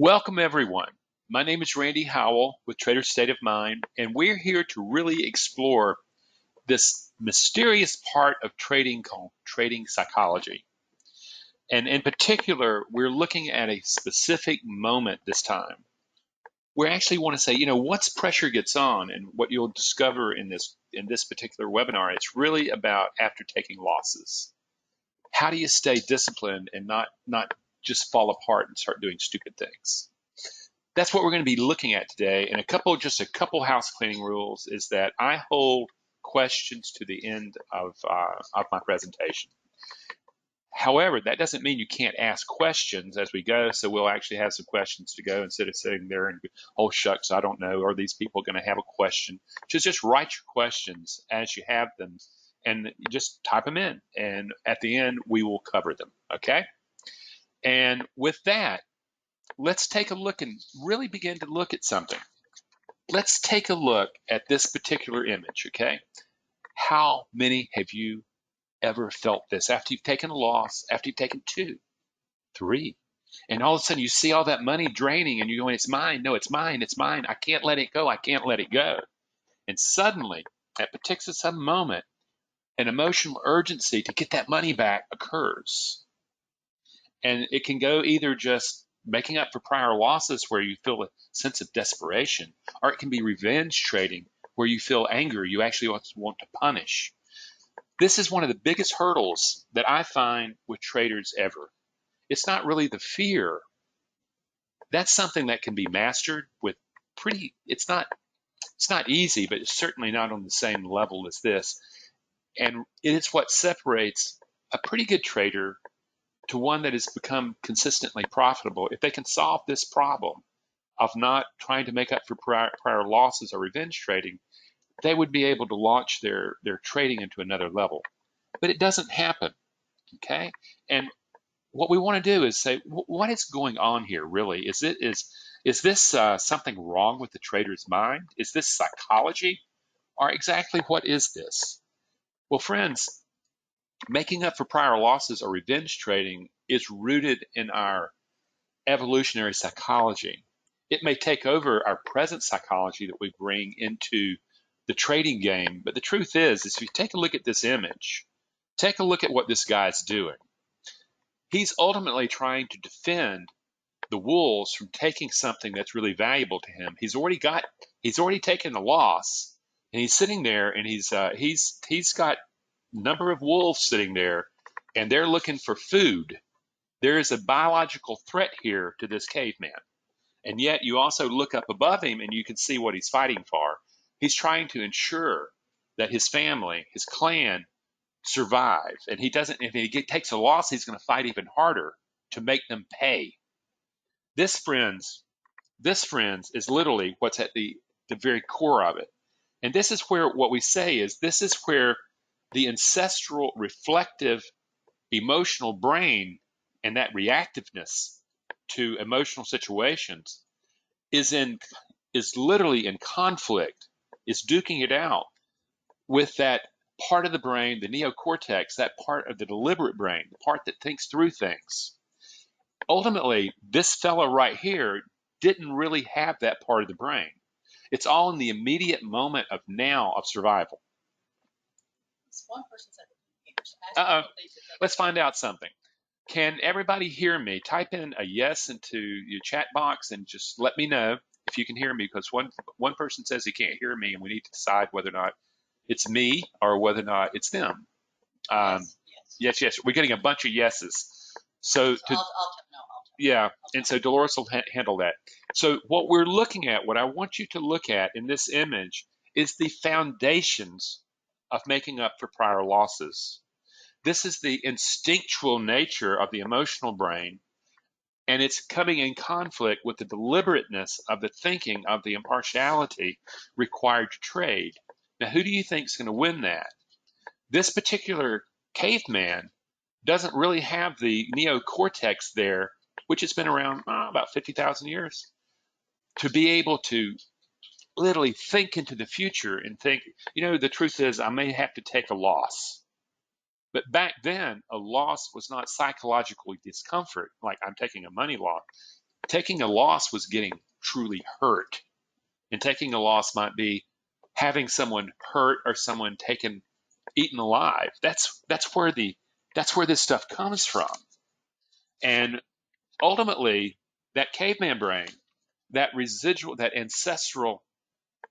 Welcome, everyone. My name is Randy Howell with Trader's State of Mind, and we're here to really explore this mysterious part of trading called trading psychology. And in particular, we're looking at a specific moment this time. We actually want to say, once pressure gets on, and what you'll discover in this particular webinar, it's really about after taking losses. How do you stay disciplined and not just fall apart and start doing stupid things? That's what we're going to be looking at today. And just a couple house cleaning rules is that I hold questions to the end of my presentation. However, that doesn't mean you can't ask questions as we go. So we'll actually have some questions to go instead of sitting there and, oh, shucks, I don't know. Are these people going to have a question? Just write your questions as you have them and just type them in. And at the end, we will cover them. Okay. And with that, let's take a look and really begin to look at something. Let's take a look at this particular image, okay? How many have you ever felt this after you've taken a loss, after you've taken 2, 3, and all of a sudden you see all that money draining and you're going, it's mine, no, it's mine, I can't let it go, I can't let it go. And suddenly, at particular moment, an emotional urgency to get that money back occurs. And it can go either just making up for prior losses where you feel a sense of desperation, or it can be revenge trading where you feel anger, you actually want to punish. This is one of the biggest hurdles that I find with traders ever. It's not really the fear. That's something that can be mastered with it's not easy, but it's certainly not on the same level as this. And it's what separates a pretty good trader to one that has become consistently profitable. If they can solve this problem of not trying to make up for prior losses or revenge trading, they would be able to launch their trading into another level. But it doesn't happen, okay? And what we want to do is say, what is going on here really? Is this something wrong with the trader's mind? Is this psychology? Or exactly what is this? Well, friends, making up for prior losses or revenge trading is rooted in our evolutionary psychology. It may take over our present psychology that we bring into the trading game, but the truth is if you take a look at this image, take a look at what this guy's doing. He's ultimately trying to defend the wolves from taking something that's really valuable to him. He's already taken the loss, and he's sitting there, and he's got number of wolves sitting there, and they're looking for food. There is a biological threat here to this caveman. And yet you also look up above him and you can see what he's fighting for. He's trying to ensure that his family, his clan, survive. And if he takes a loss, he's going to fight even harder to make them pay. This, friends, is literally what's at the very core of it. And this is where what we say is this is where the ancestral reflective emotional brain and that reactiveness to emotional situations is literally in conflict, is duking it out with that part of the brain, the neocortex, that part of the deliberate brain, the part that thinks through things. Ultimately, this fellow right here didn't really have that part of the brain. It's all in the immediate moment of now of survival. One person said let's find out something. Can everybody hear me? Type in a yes into your chat box and just let me know if you can hear me, because one person says he can't hear me, and we need to decide whether or not it's me or whether or not it's them. Yes. We're getting a bunch of yeses. So and so Dolores will handle that. So what we're looking at, what I want you to look at in this image is the foundations of making up for prior losses. This is the instinctual nature of the emotional brain, and it's coming in conflict with the deliberateness of the thinking of the impartiality required to trade. Now, who do you think is going to win that? This particular caveman doesn't really have the neocortex there, which has been around about 50,000 years, to be able to literally think into the future and think, the truth is I may have to take a loss. But back then, a loss was not psychological discomfort, like I'm taking a money loss. Taking a loss was getting truly hurt. And taking a loss might be having someone hurt or someone eaten alive. That's where this stuff comes from. And ultimately, that caveman brain, that residual, that ancestral,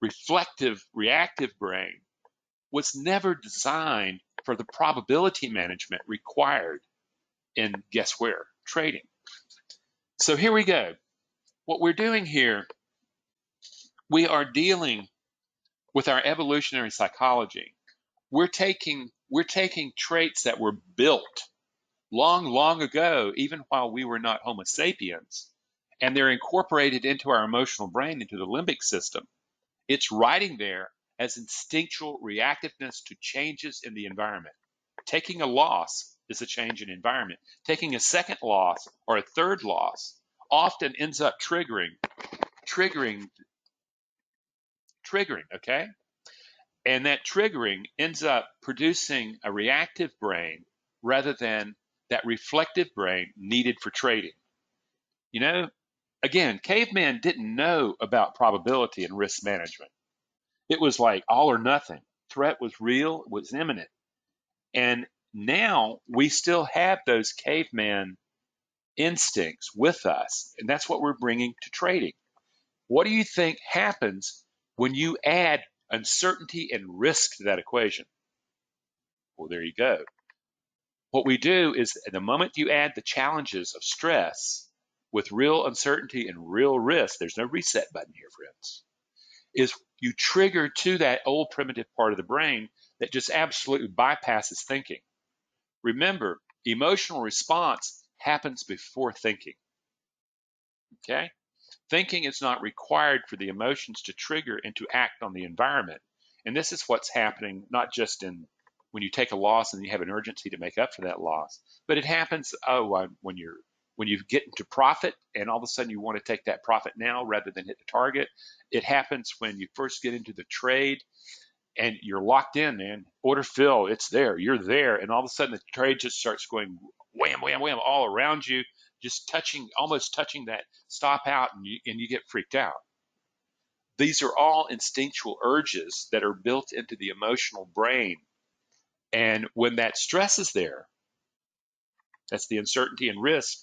reflective, reactive brain was never designed for the probability management required in, guess where? Trading. So here we go. What we're doing here, we are dealing with our evolutionary psychology. We're taking traits that were built long ago, even while we were not Homo sapiens, and they're incorporated into our emotional brain, into the limbic system. It's writing there as instinctual reactiveness to changes in the environment. Taking a loss is a change in environment. Taking a second loss or a third loss often ends up triggering, okay? And that triggering ends up producing a reactive brain rather than that reflective brain needed for trading. You know, again, caveman didn't know about probability and risk management. It was like all or nothing. Threat was real, it was imminent. And now we still have those caveman instincts with us, and that's what we're bringing to trading. What do you think happens when you add uncertainty and risk to that equation? Well, there you go. What we do is the moment you add the challenges of stress with real uncertainty and real risk, there's no reset button here, friends, is you trigger to that old primitive part of the brain that just absolutely bypasses thinking. Remember, emotional response happens before thinking, okay? Thinking is not required for the emotions to trigger and to act on the environment. And this is what's happening, not just in when you take a loss and you have an urgency to make up for that loss, but it happens when you get into profit and all of a sudden you want to take that profit now rather than hit the target. It happens when you first get into the trade and you're locked in, man. Order fill, it's there, you're there, and all of a sudden the trade just starts going wham, wham, wham all around you, just almost touching that stop out, and you get freaked out. These are all instinctual urges that are built into the emotional brain. And when that stress is there, that's the uncertainty and risk,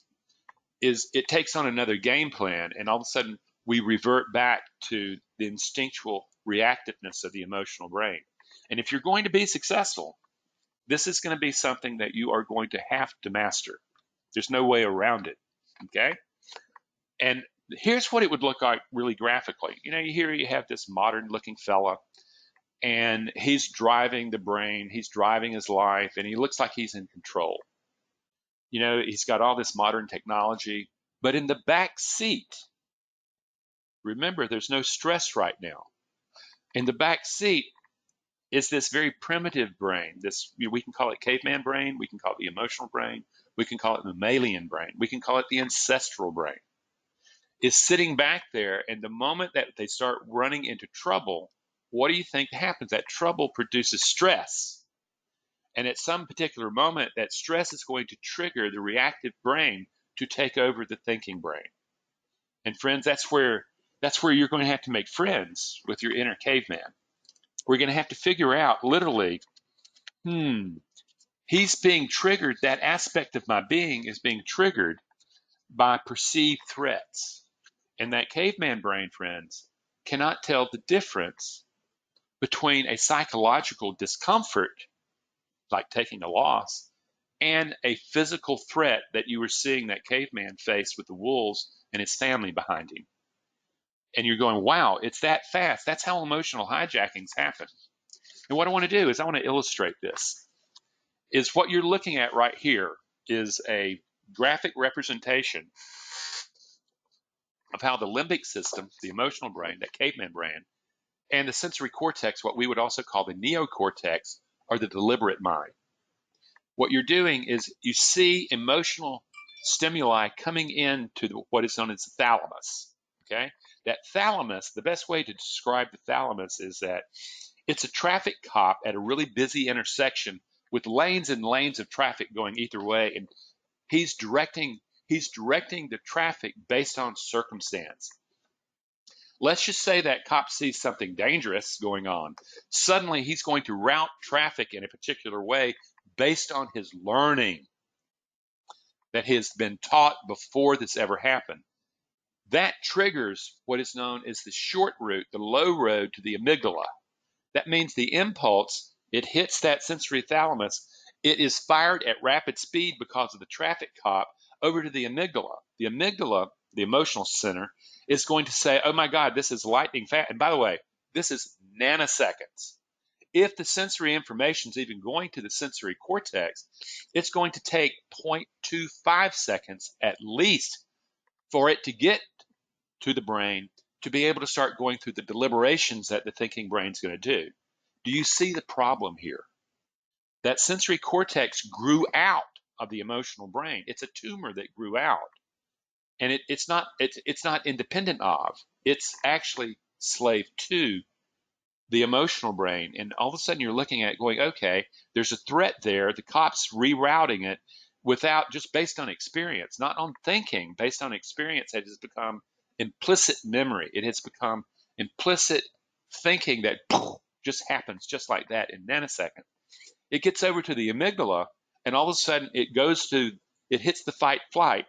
is it takes on another game plan, and all of a sudden we revert back to the instinctual reactiveness of the emotional brain. And if you're going to be successful, this is going to be something that you are going to have to master. There's no way around it, okay? And here's what it would look like really graphically. You have this modern looking fella, and he's driving the brain, he's driving his life, and he looks like he's in control. He's got all this modern technology, but in the back seat, remember, there's no stress right now. In the back seat is this very primitive brain. We can call it caveman brain, we can call it the emotional brain, we can call it the mammalian brain, we can call it the ancestral brain. Is sitting back there, and the moment that they start running into trouble, what do you think happens? That trouble produces stress. And at some particular moment, that stress is going to trigger the reactive brain to take over the thinking brain. And friends, that's where you're going to have to make friends with your inner caveman. We're going to have to figure out literally, he's being triggered, that aspect of my being is being triggered by perceived threats. And that caveman brain, friends, cannot tell the difference between a psychological discomfort, like taking a loss, and a physical threat that you were seeing that caveman face with the wolves and his family behind him. And you're going, wow, it's that fast. That's how emotional hijackings happen. And what I want to do is I want to illustrate this. Is what you're looking at right here is a graphic representation of how the limbic system, the emotional brain, that caveman brain, and the sensory cortex, what we would also call the neocortex, or the deliberate mind. What you're doing is you see emotional stimuli coming into what is known as the thalamus. Okay, that thalamus, the best way to describe the thalamus is that it's a traffic cop at a really busy intersection with lanes and lanes of traffic going either way, and he's directing He's directing the traffic based on circumstance. Let's just say that cop sees something dangerous going on. Suddenly, he's going to route traffic in a particular way based on his learning that has been taught before this ever happened. That triggers what is known as the short route, the low road to the amygdala. That means the impulse, it hits that sensory thalamus, it is fired at rapid speed because of the traffic cop over to the amygdala. The amygdala, the emotional center, is going to say, oh my God, this is lightning fast. And by the way, this is nanoseconds. If the sensory information is even going to the sensory cortex, it's going to take 0.25 seconds at least for it to get to the brain to be able to start going through the deliberations that the thinking brain's going to do. Do you see the problem here? That sensory cortex grew out of the emotional brain. It's a tumor that grew out, and it's not independent of. It's actually slave to the emotional brain. And all of a sudden, you're looking at it going, okay, there's a threat there. The cop's rerouting it without just based on experience, not on thinking, based on experience. It has become implicit memory. It has become implicit thinking that just happens just like that in nanoseconds. It gets over to the amygdala, and all of a sudden it hits the fight flight.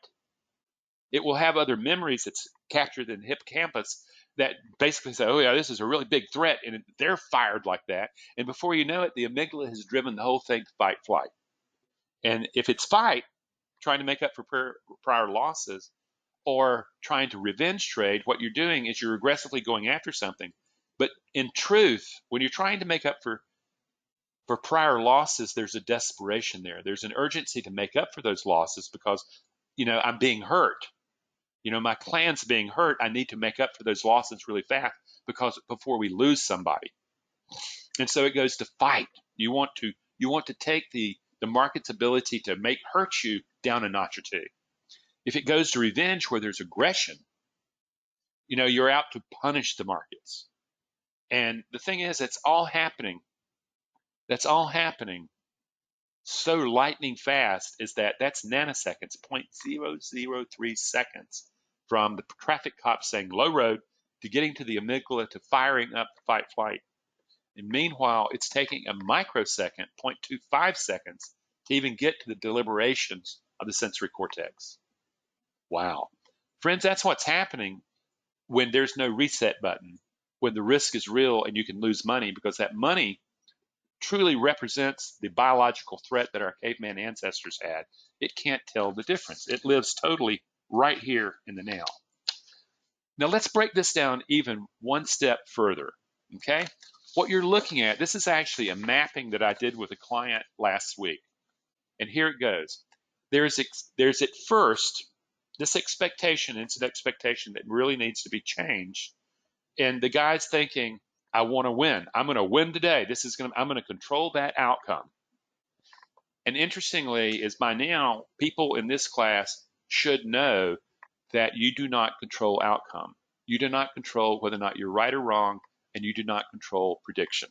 It will have other memories that's captured in the hippocampus that basically say, oh yeah, this is a really big threat, and they're fired like that. And before you know it, the amygdala has driven the whole thing to fight flight. And if it's fight, trying to make up for prior losses, or trying to revenge trade, what you're doing is you're aggressively going after something. But in truth, when you're trying to make up for prior losses, there's a desperation there. There's an urgency to make up for those losses because, I'm being hurt. My clan's being hurt. I need to make up for those losses really fast because before we lose somebody. And so it goes to fight. You want to take the market's ability to hurt you down a notch or two. If it goes to revenge where there's aggression, you're out to punish the markets. And the thing is, that's all happening so lightning fast is that's nanoseconds, 0.003 seconds from the traffic cop saying low road to getting to the amygdala to firing up the fight flight. And meanwhile, it's taking a microsecond, 0.25 seconds, to even get to the deliberations of the sensory cortex. Wow. Friends, that's what's happening when there's no reset button, when the risk is real and you can lose money, because that money truly represents the biological threat that our caveman ancestors had. It can't tell the difference. It lives totally right here in the now. Now let's break this down even one step further, okay? What you're looking at, this is actually a mapping that I did with a client last week. And here it goes. There's at first this expectation, it's an expectation that really needs to be changed. And the guy's thinking, I want to win. I'm going to win today. I'm going to control that outcome. And interestingly, is by now, people in this class should know that you do not control outcome. You do not control whether or not you're right or wrong, and you do not control prediction.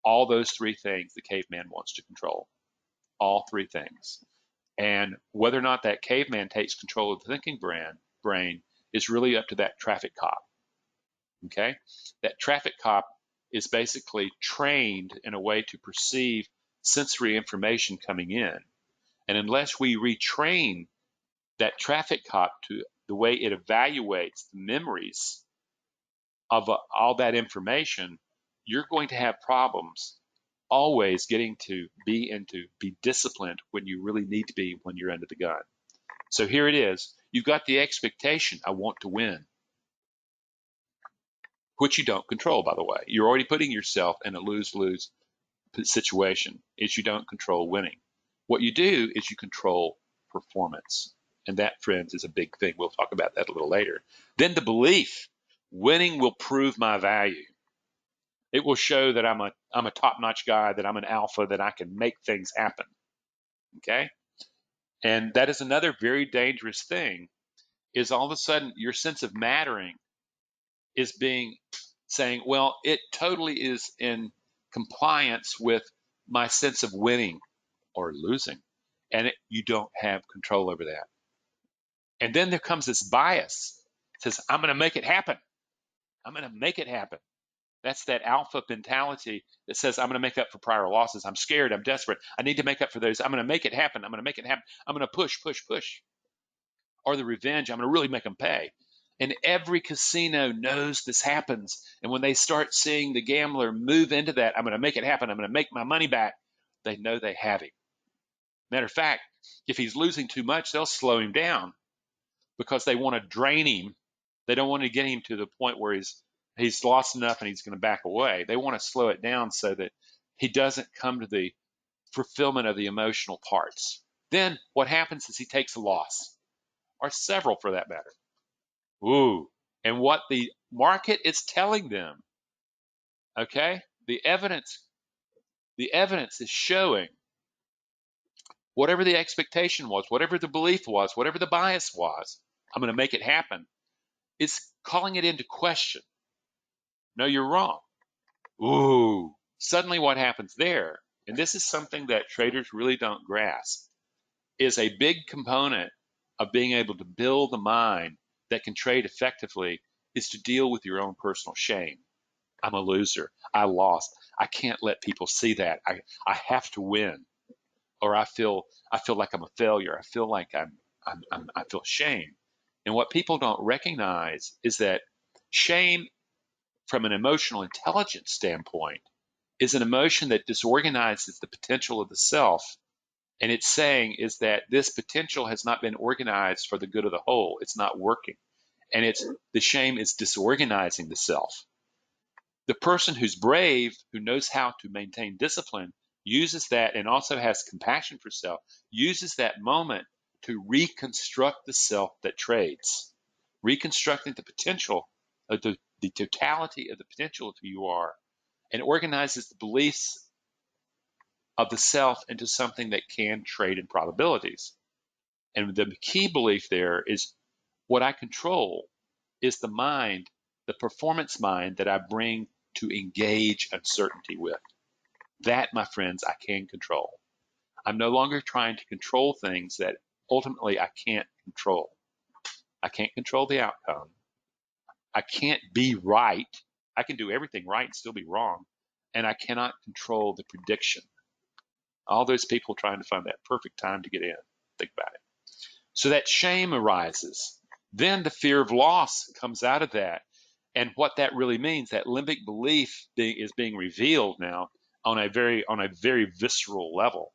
All those three things the caveman wants to control. All three things. And whether or not that caveman takes control of the thinking brain is really up to that traffic cop. Okay? That traffic cop is basically trained in a way to perceive sensory information coming in. And unless we retrain that traffic cop to the way it evaluates the memories of all that information, you're going to have problems always getting to be disciplined when you really need to be when you're under the gun. So here it is. You've got the expectation, I want to win, which you don't control, by the way. You're already putting yourself in a lose-lose situation if you don't control winning. What you do is you control performance. And that, friends, is a big thing. We'll talk about that a little later. Then the belief, winning will prove my value. It will show that I'm a top-notch guy, that I'm an alpha, that I can make things happen. Okay? And that is another very dangerous thing, is all of a sudden your sense of mattering is saying, well, it totally is in compliance with my sense of winning or losing. and you don't have control over that. And then there comes this bias. It says, I'm going to make it happen. I'm going to make it happen. That's that alpha mentality that says, I'm going to make up for prior losses. I'm scared. I'm desperate. I need to make up for those. I'm going to make it happen. I'm going to make it happen. I'm going to push, push, push. Or the revenge, I'm going to really make them pay. And every casino knows this happens. And when they start seeing the gambler move into that, I'm going to make it happen. I'm going to make my money back. They know they have him. Matter of fact, if he's losing too much, they'll slow him down because they want to drain him. They don't want to get him to the point where he's lost enough and he's going to back away. They want to slow it down so that he doesn't come to the fulfillment of the emotional parts. Then what happens is he takes a loss, or several for that matter. Ooh. And what the market is telling them, okay, the evidence is showing whatever the expectation was, whatever the belief was, whatever the bias was, I'm going to make it happen. It's calling it into question. No, you're wrong. Ooh. Suddenly what happens there, and this is something that traders really don't grasp, is a big component of being able to build a mind that can trade effectively is to deal with your own personal shame. I'm a loser. I lost. I can't let people see that. I have to win, or I feel like I'm a failure. I feel like I feel shame. And what people don't recognize is that shame, from an emotional intelligence standpoint, is an emotion that disorganizes the potential of the self. And it's saying is that this potential has not been organized for the good of the whole. It's not working. And the shame is disorganizing the self. The person who's brave, who knows how to maintain discipline, uses that, and also has compassion for self, uses that moment to reconstruct the self that trades, reconstructing the potential of the totality of the potential of who you are, and organizes the beliefs of the self into something that can trade in probabilities. And the key belief there is what I control is the mind, the performance mind that I bring to engage uncertainty with. That, my friends, I can control. I'm no longer trying to control things that ultimately I can't control. I can't control the outcome. I can't be right. I can do everything right and still be wrong. And I cannot control the prediction. All those people trying to find that perfect time to get in. Think about it. So that shame arises. Then the fear of loss comes out of that. And what that really means, that limbic belief is being revealed now on a very visceral level.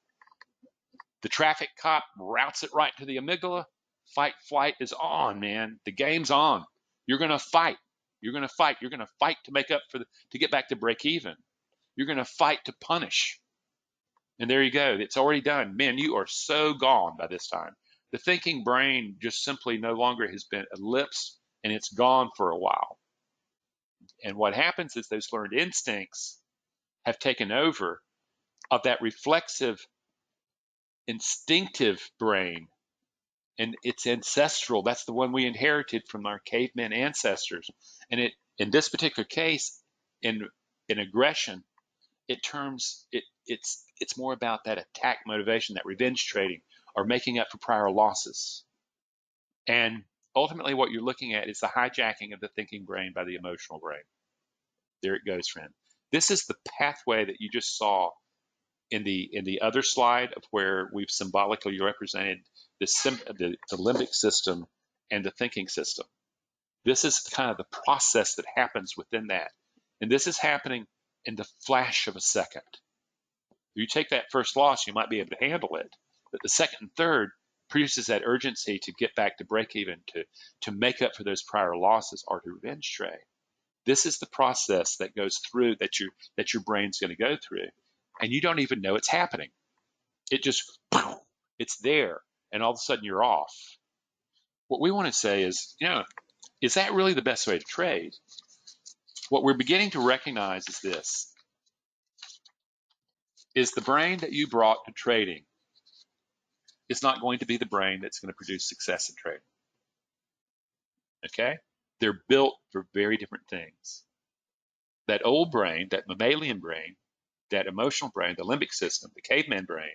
The traffic cop routes it right to the amygdala. Fight, flight is on, man. The game's on. You're going to fight. You're going to fight. You're going to fight to make up to get back to break even. You're going to fight to punish. And there you go. It's already done. Man, you are so gone by this time. The thinking brain just simply no longer has been ellipsed, and it's gone for a while. And what happens is those learned instincts have taken over of that reflexive, instinctive brain, and it's ancestral. That's the one we inherited from our caveman ancestors. And in this particular case, in aggression, it's more about that attack motivation, that revenge trading, or making up for prior losses. And ultimately, what you're looking at is the hijacking of the thinking brain by the emotional brain. There it goes, friend. This is the pathway that you just saw in the other slide, of where we've symbolically represented the limbic system and the thinking system. This is kind of the process that happens within that. And this is happening in the flash of a second. If you take that first loss, you might be able to handle it. But the second and third produces that urgency to get back to break even, to make up for those prior losses, or to revenge trade. This is the process that goes through, that your brain's going to go through, and you don't even know it's happening. It's there, and all of a sudden you're off. What we want to say is, is that really the best way to trade? What we're beginning to recognize is this: is the brain that you brought to trading is not going to be the brain that's going to produce success in trading. Okay? They're built for very different things. That old brain, that mammalian brain, that emotional brain, the limbic system, the caveman brain,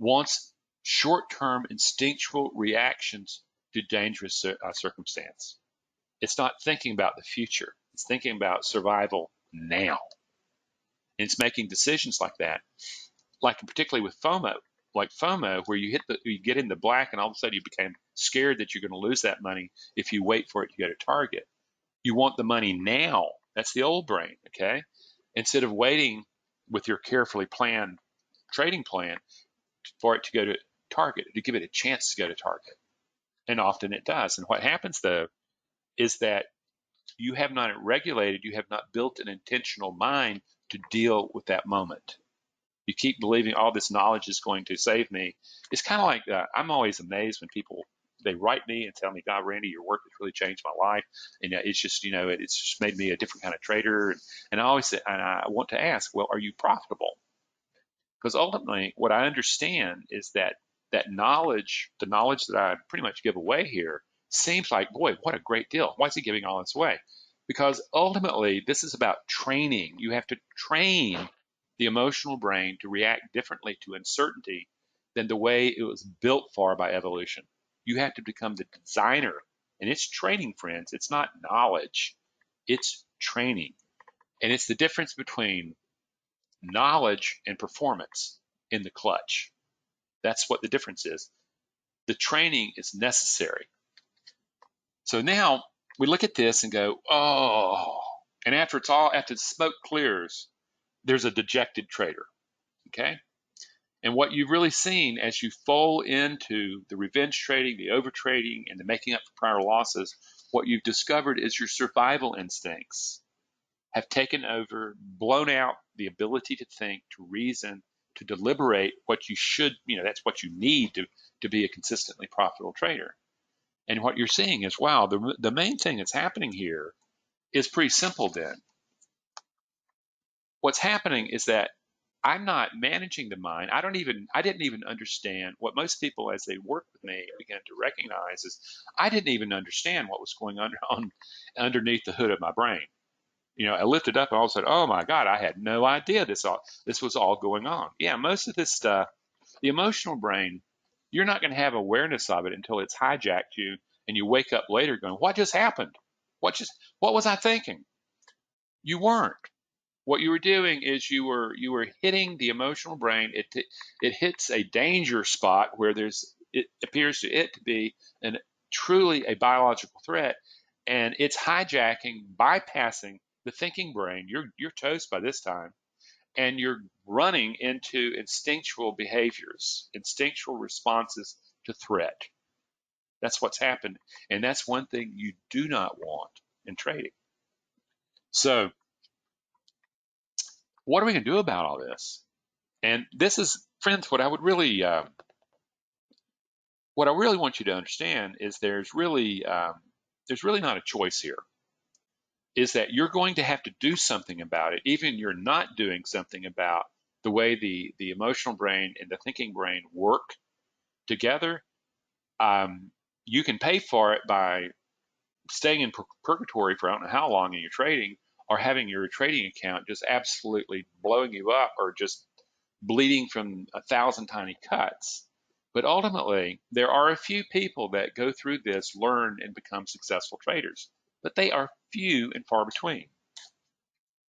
wants short-term instinctual reactions to dangerous circumstance. It's not thinking about the future. It's thinking about survival now. And it's making decisions like that, like particularly with FOMO, where you get in the black and all of a sudden you become scared that you're going to lose that money if you wait for it to go to target. You want the money now. That's the old brain, okay? Instead of waiting with your carefully planned trading plan for it to go to target, to give it a chance to go to target. And often it does. And what happens though is that you have not regulated, you have not built an intentional mind to deal with that moment. You keep believing all this knowledge is going to save me. It's kind of like I'm always amazed when people they write me and tell me, God, Randy, your work has really changed my life, and it's just it's just made me a different kind of trader. And I always say, and I want to ask, well, are you profitable? Because ultimately, what I understand is that knowledge, the knowledge that I pretty much give away here, seems like, boy, what a great deal. Why is he giving all this away? Because ultimately, this is about training. You have to train the emotional brain to react differently to uncertainty than the way it was built for by evolution. You have to become the designer. And it's training, friends. It's not knowledge. It's training. And it's the difference between knowledge and performance in the clutch. That's what the difference is. The training is necessary. So now we look at this and go, oh, and after the smoke clears, there's a dejected trader, okay? And what you've really seen as you fall into the revenge trading, the over trading, and the making up for prior losses, what you've discovered is your survival instincts have taken over, blown out the ability to think, to reason, to deliberate what you should, that's what you need to be a consistently profitable trader. And what you're seeing is, wow, the main thing that's happening here is pretty simple then. What's happening is that I'm not managing the mind. I didn't even understand what most people, as they work with me, begin to recognize is I didn't even understand what was going on underneath the hood of my brain. I lifted up and all of a sudden, oh my God, I had no idea this was all going on. Yeah, most of this stuff, the emotional brain, you're not going to have awareness of it until it's hijacked you and you wake up later going, what just happened? What was I thinking? You weren't. What you were doing is you were hitting the emotional brain. It hits a danger spot where it appears to it to be truly a biological threat, and it's hijacking, bypassing the thinking brain. You're toast by this time, and you're running into instinctual behaviors, instinctual responses to threat. That's what's happened, and that's one thing you do not want in trading. So what are we going to do about all this? And this is, friends, what I really want you to understand is there's really not a choice here. Is that you're going to have to do something about it, even you're not doing something about the way the emotional brain and the thinking brain work together. You can pay for it by staying in purgatory for I don't know how long in your trading, or having your trading account just absolutely blowing you up, or just bleeding from 1,000 tiny cuts. But ultimately, there are a few people that go through this, learn, and become successful traders, but they are few and far between.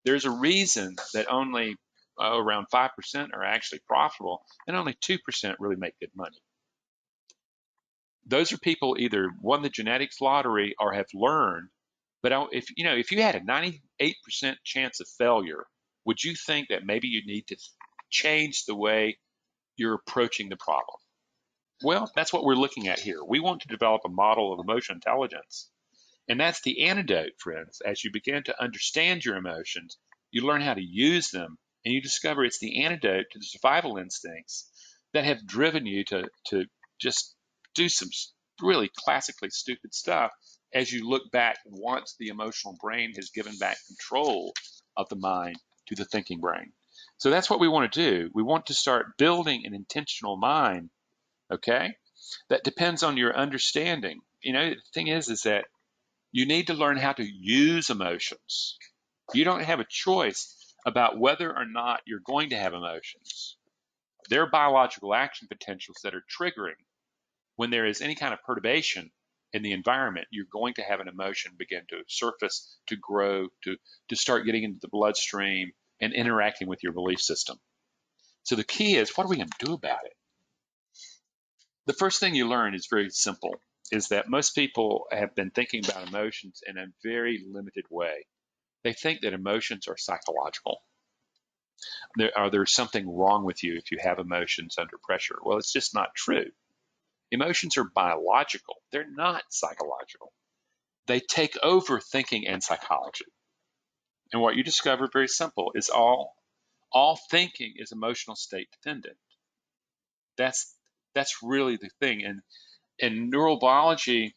There's a reason that only around 5% are actually profitable, and only 2% really make good money. Those are people either won the genetics lottery or have learned. But if you had a 98% chance of failure, would you think that maybe you need to change the way you're approaching the problem? Well, that's what we're looking at here. We want to develop a model of emotional intelligence. And that's the antidote, friends. As you begin to understand your emotions, you learn how to use them, and you discover it's the antidote to the survival instincts that have driven you to just do some really classically stupid stuff as you look back once the emotional brain has given back control of the mind to the thinking brain. So that's what we want to do. We want to start building an intentional mind, okay? That depends on your understanding. The thing is that you need to learn how to use emotions. You don't have a choice about whether or not you're going to have emotions. There are biological action potentials that are triggering. When there is any kind of perturbation in the environment, you're going to have an emotion begin to surface, to grow, to start getting into the bloodstream and interacting with your belief system. So the key is, what are we going to do about it? The first thing you learn is very simple, is that most people have been thinking about emotions in a very limited way. They think that emotions are psychological. There's something wrong with you if you have emotions under pressure. Well, it's just not true. Emotions are biological. They're not psychological. They take over thinking and psychology. And what you discover, very simple, is all thinking is emotional state dependent. That's really the thing. And in neurobiology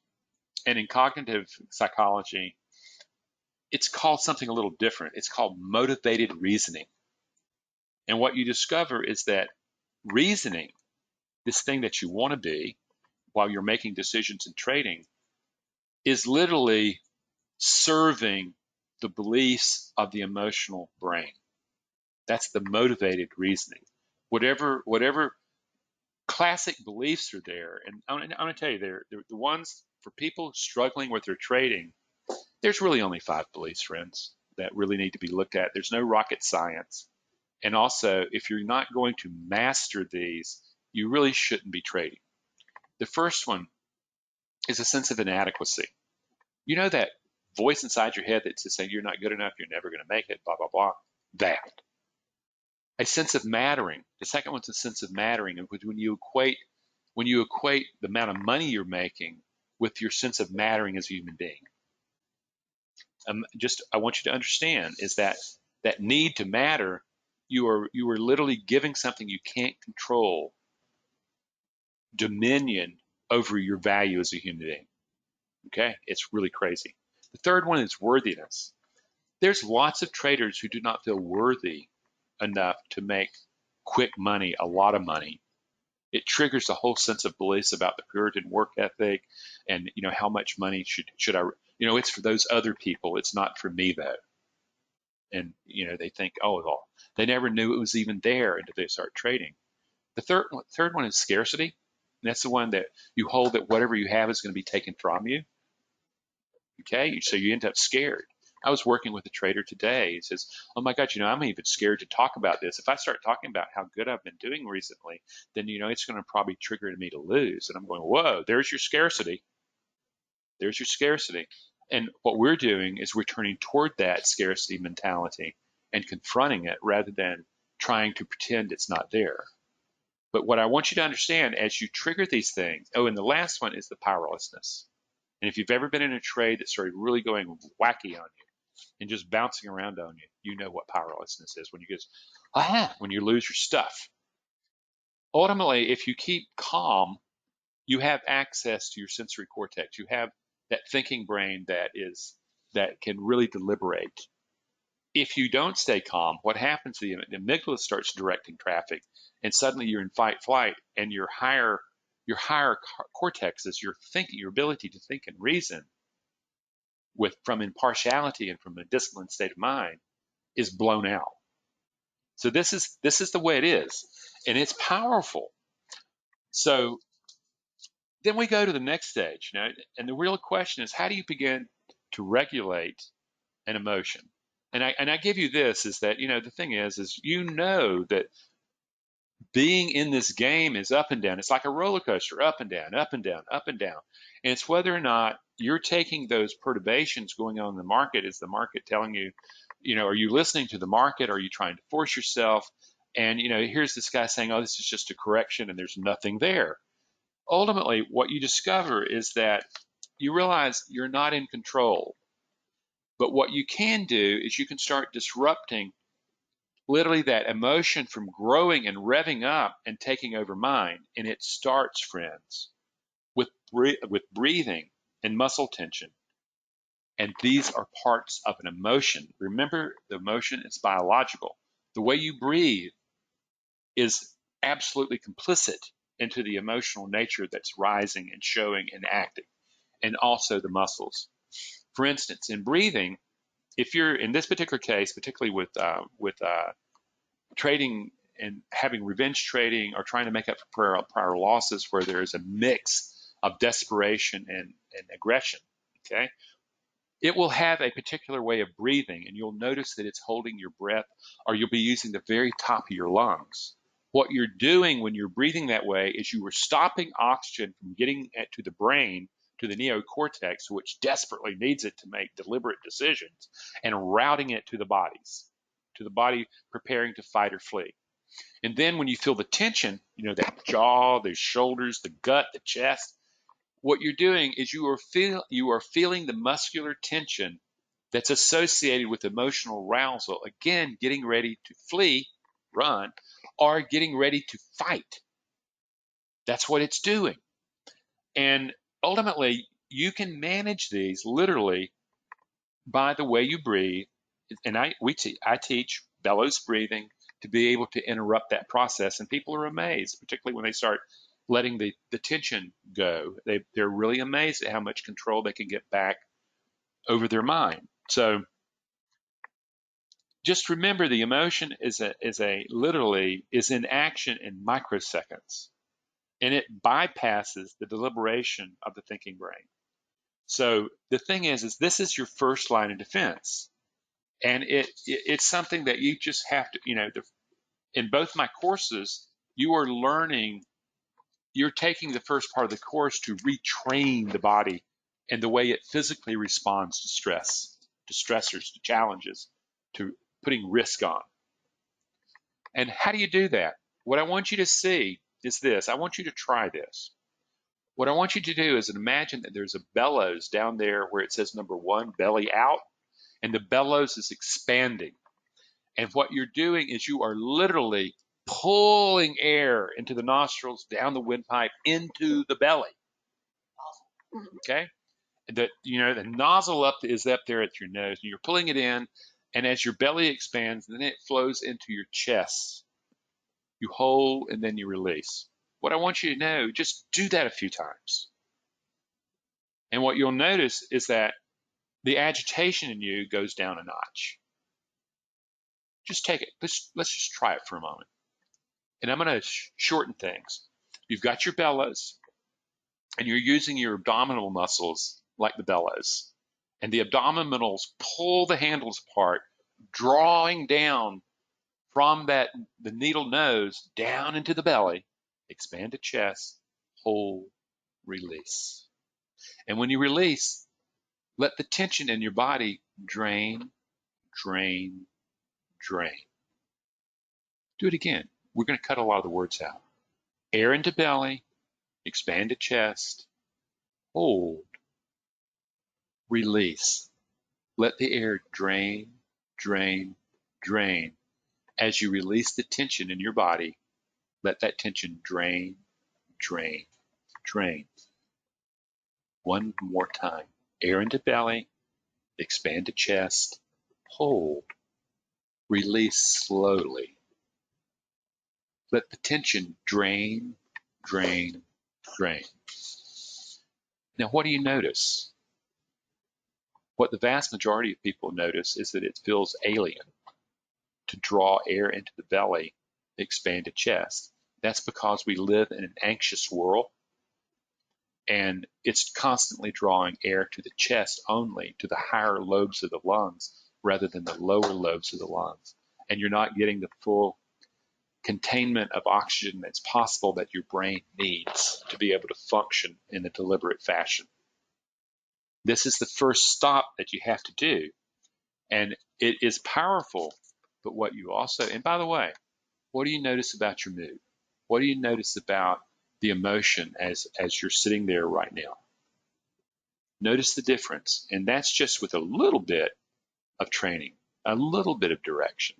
and in cognitive psychology, it's called something a little different. It's called motivated reasoning. And what you discover is that reasoning, this thing that you want to be while you're making decisions in trading, is literally serving the beliefs of the emotional brain. That's the motivated reasoning. Whatever classic beliefs are there, and I'm going to tell you, they're the ones for people struggling with their trading. There's really only 5 beliefs, friends, that really need to be looked at. There's no rocket science. And also, if you're not going to master these, you really shouldn't be trading. The first one is a sense of inadequacy. You know that voice inside your head that's just saying you're not good enough, you're never going to make it, blah, blah, blah. That. A sense of mattering. The second one's a sense of mattering. And when you equate the amount of money you're making with your sense of mattering as a human being, I want you to understand is that need to matter, you are literally giving something you can't control dominion over your value as a human being. Okay, it's really crazy. The third one is worthiness. There's lots of traders who do not feel worthy enough to make quick money, a lot of money. It triggers a whole sense of beliefs about the Puritan work ethic, and how much money should I? It's for those other people. It's not for me though. And they think, oh well, they never knew it was even there until they start trading. The third one is scarcity. And that's the one that you hold that whatever you have is going to be taken from you. Okay, so you end up scared. I was working with a trader today. He says, oh my God, I'm even scared to talk about this. If I start talking about how good I've been doing recently, then, it's going to probably trigger me to lose. And I'm going, whoa, there's your scarcity. There's your scarcity. And what we're doing is we're turning toward that scarcity mentality and confronting it rather than trying to pretend it's not there. But what I want you to understand as you trigger these things, and the last one is the powerlessness. And if you've ever been in a trade that started really going wacky on you and just bouncing around on you, you know what powerlessness is when you just, when you lose your stuff. Ultimately, if you keep calm, you have access to your sensory cortex. You have that thinking brain that can really deliberate. If you don't stay calm, what happens? The amygdala starts directing traffic, and suddenly you're in fight flight, and your higher cortexes, your thinking, your ability to think and reason from impartiality and from a disciplined state of mind is blown out. So this is the way it is, and it's powerful. So then we go to the next stage, and the real question is, how do you begin to regulate an emotion? And I give you this is that the thing is that being in this game is up and down. It's like a roller coaster, up and down, up and down, up and down. And it's whether or not you're taking those perturbations going on in the market. Is the market telling you, are you listening to the market? Are you trying to force yourself? And here's this guy saying, oh, this is just a correction and there's nothing there. Ultimately, what you discover is that you realize you're not in control. But what you can do is you can start disrupting literally that emotion from growing and revving up and taking over mind. And it starts, friends, with breathing and muscle tension. And these are parts of an emotion. Remember, the emotion is biological. The way you breathe is absolutely complicit into the emotional nature that's rising and showing and acting, and also the muscles. For instance, in breathing, if you're in this particular case, particularly with trading having revenge trading or trying to make up for prior losses where there is a mix of desperation and aggression, okay? It will have a particular way of breathing, and you'll notice that it's holding your breath, or you'll be using the very top of your lungs. What you're doing when you're breathing that way is you are stopping oxygen from getting to the brain, to the neocortex, which desperately needs it to make deliberate decisions, and routing it to the body preparing to fight or flee. And then when you feel the tension, that jaw, the shoulders, the gut, the chest, what you're doing is you are feeling the muscular tension that's associated with emotional arousal, again, getting ready to flee, run, or getting ready to fight. That's what it's doing. And ultimately, you can manage these literally by the way you breathe. And I teach Bellows breathing to be able to interrupt that process. And people are amazed, particularly when they start letting the tension go. They're really amazed at how much control they can get back over their mind. So just remember, the emotion is in action in microseconds, and it bypasses the deliberation of the thinking brain. So the thing is this is your first line of defense, and it's something that you just have to, in both my courses, you're taking the first part of the course to retrain the body and the way it physically responds to stress, to stressors, to challenges, to putting risk on. And how do you do that? What I want you to see is this. I want you to try this. What I want you to do is imagine that there's a bellows down there where it says number 1, belly out, and the bellows is expanding. And what you're doing is you are literally pulling air into the nostrils, down the windpipe, into the belly. Okay? The nozzle is up there at your nose, and you're pulling it in, and as your belly expands, then it flows into your chest. You hold, and then you release. What I want you to know, just do that a few times. And what you'll notice is that the agitation in you goes down a notch. Just take it. Let's just try it for a moment. And I'm going to shorten things. You've got your bellows, and you're using your abdominal muscles like the bellows. And the abdominals pull the handles apart, drawing down from the needle nose down into the belly, expand the chest, hold, release. And when you release, let the tension in your body drain, drain, drain. Do it again. We're going to cut a lot of the words out. Air into belly, expand the chest, hold, release. Let the air drain, drain, drain. As you release the tension in your body, let that tension drain, drain, drain. One more time. Air into belly, expand the chest, hold, release slowly. Let the tension drain, drain, drain. Now, what do you notice? What the vast majority of people notice is that it feels alien to draw air into the belly, expand the chest. That's because we live in an anxious world, and it's constantly drawing air to the chest only, to the higher lobes of the lungs, rather than the lower lobes of the lungs. And you're not getting the full containment of oxygen that's possible that your brain needs to be able to function in a deliberate fashion. This is the first stop that you have to do. And it is powerful, but what you also, and by the way, what do you notice about your mood? What do you notice about the emotion as you're sitting there right now? Notice the difference. And that's just with a little bit of training, a little bit of direction.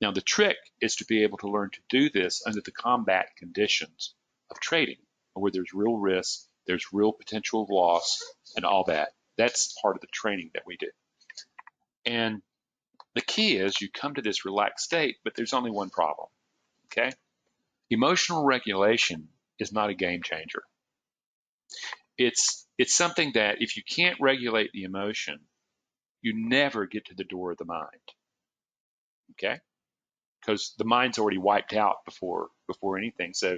Now, the trick is to be able to learn to do this under the combat conditions of trading, where there's real risk, there's real potential of loss, and all that. That's part of the training that we do. And the key is you come to this relaxed state, but there's only one problem, okay? Emotional regulation is not a game changer. It's something that if you can't regulate the emotion, you never get to the door of the mind, okay? because the mind's already wiped out before anything. So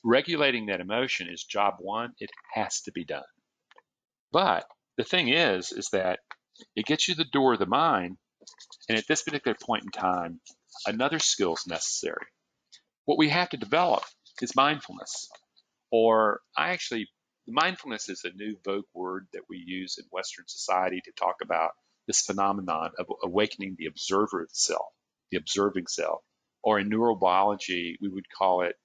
regulating that emotion is job one. It has to be done. But the thing is that it gets you the door of the mind, and at this particular point in time, another skill is necessary. What we have to develop is mindfulness, or mindfulness is a new vogue word that we use in Western society to talk about this phenomenon of awakening the observer of the self, the observing self, or in neurobiology, we would call it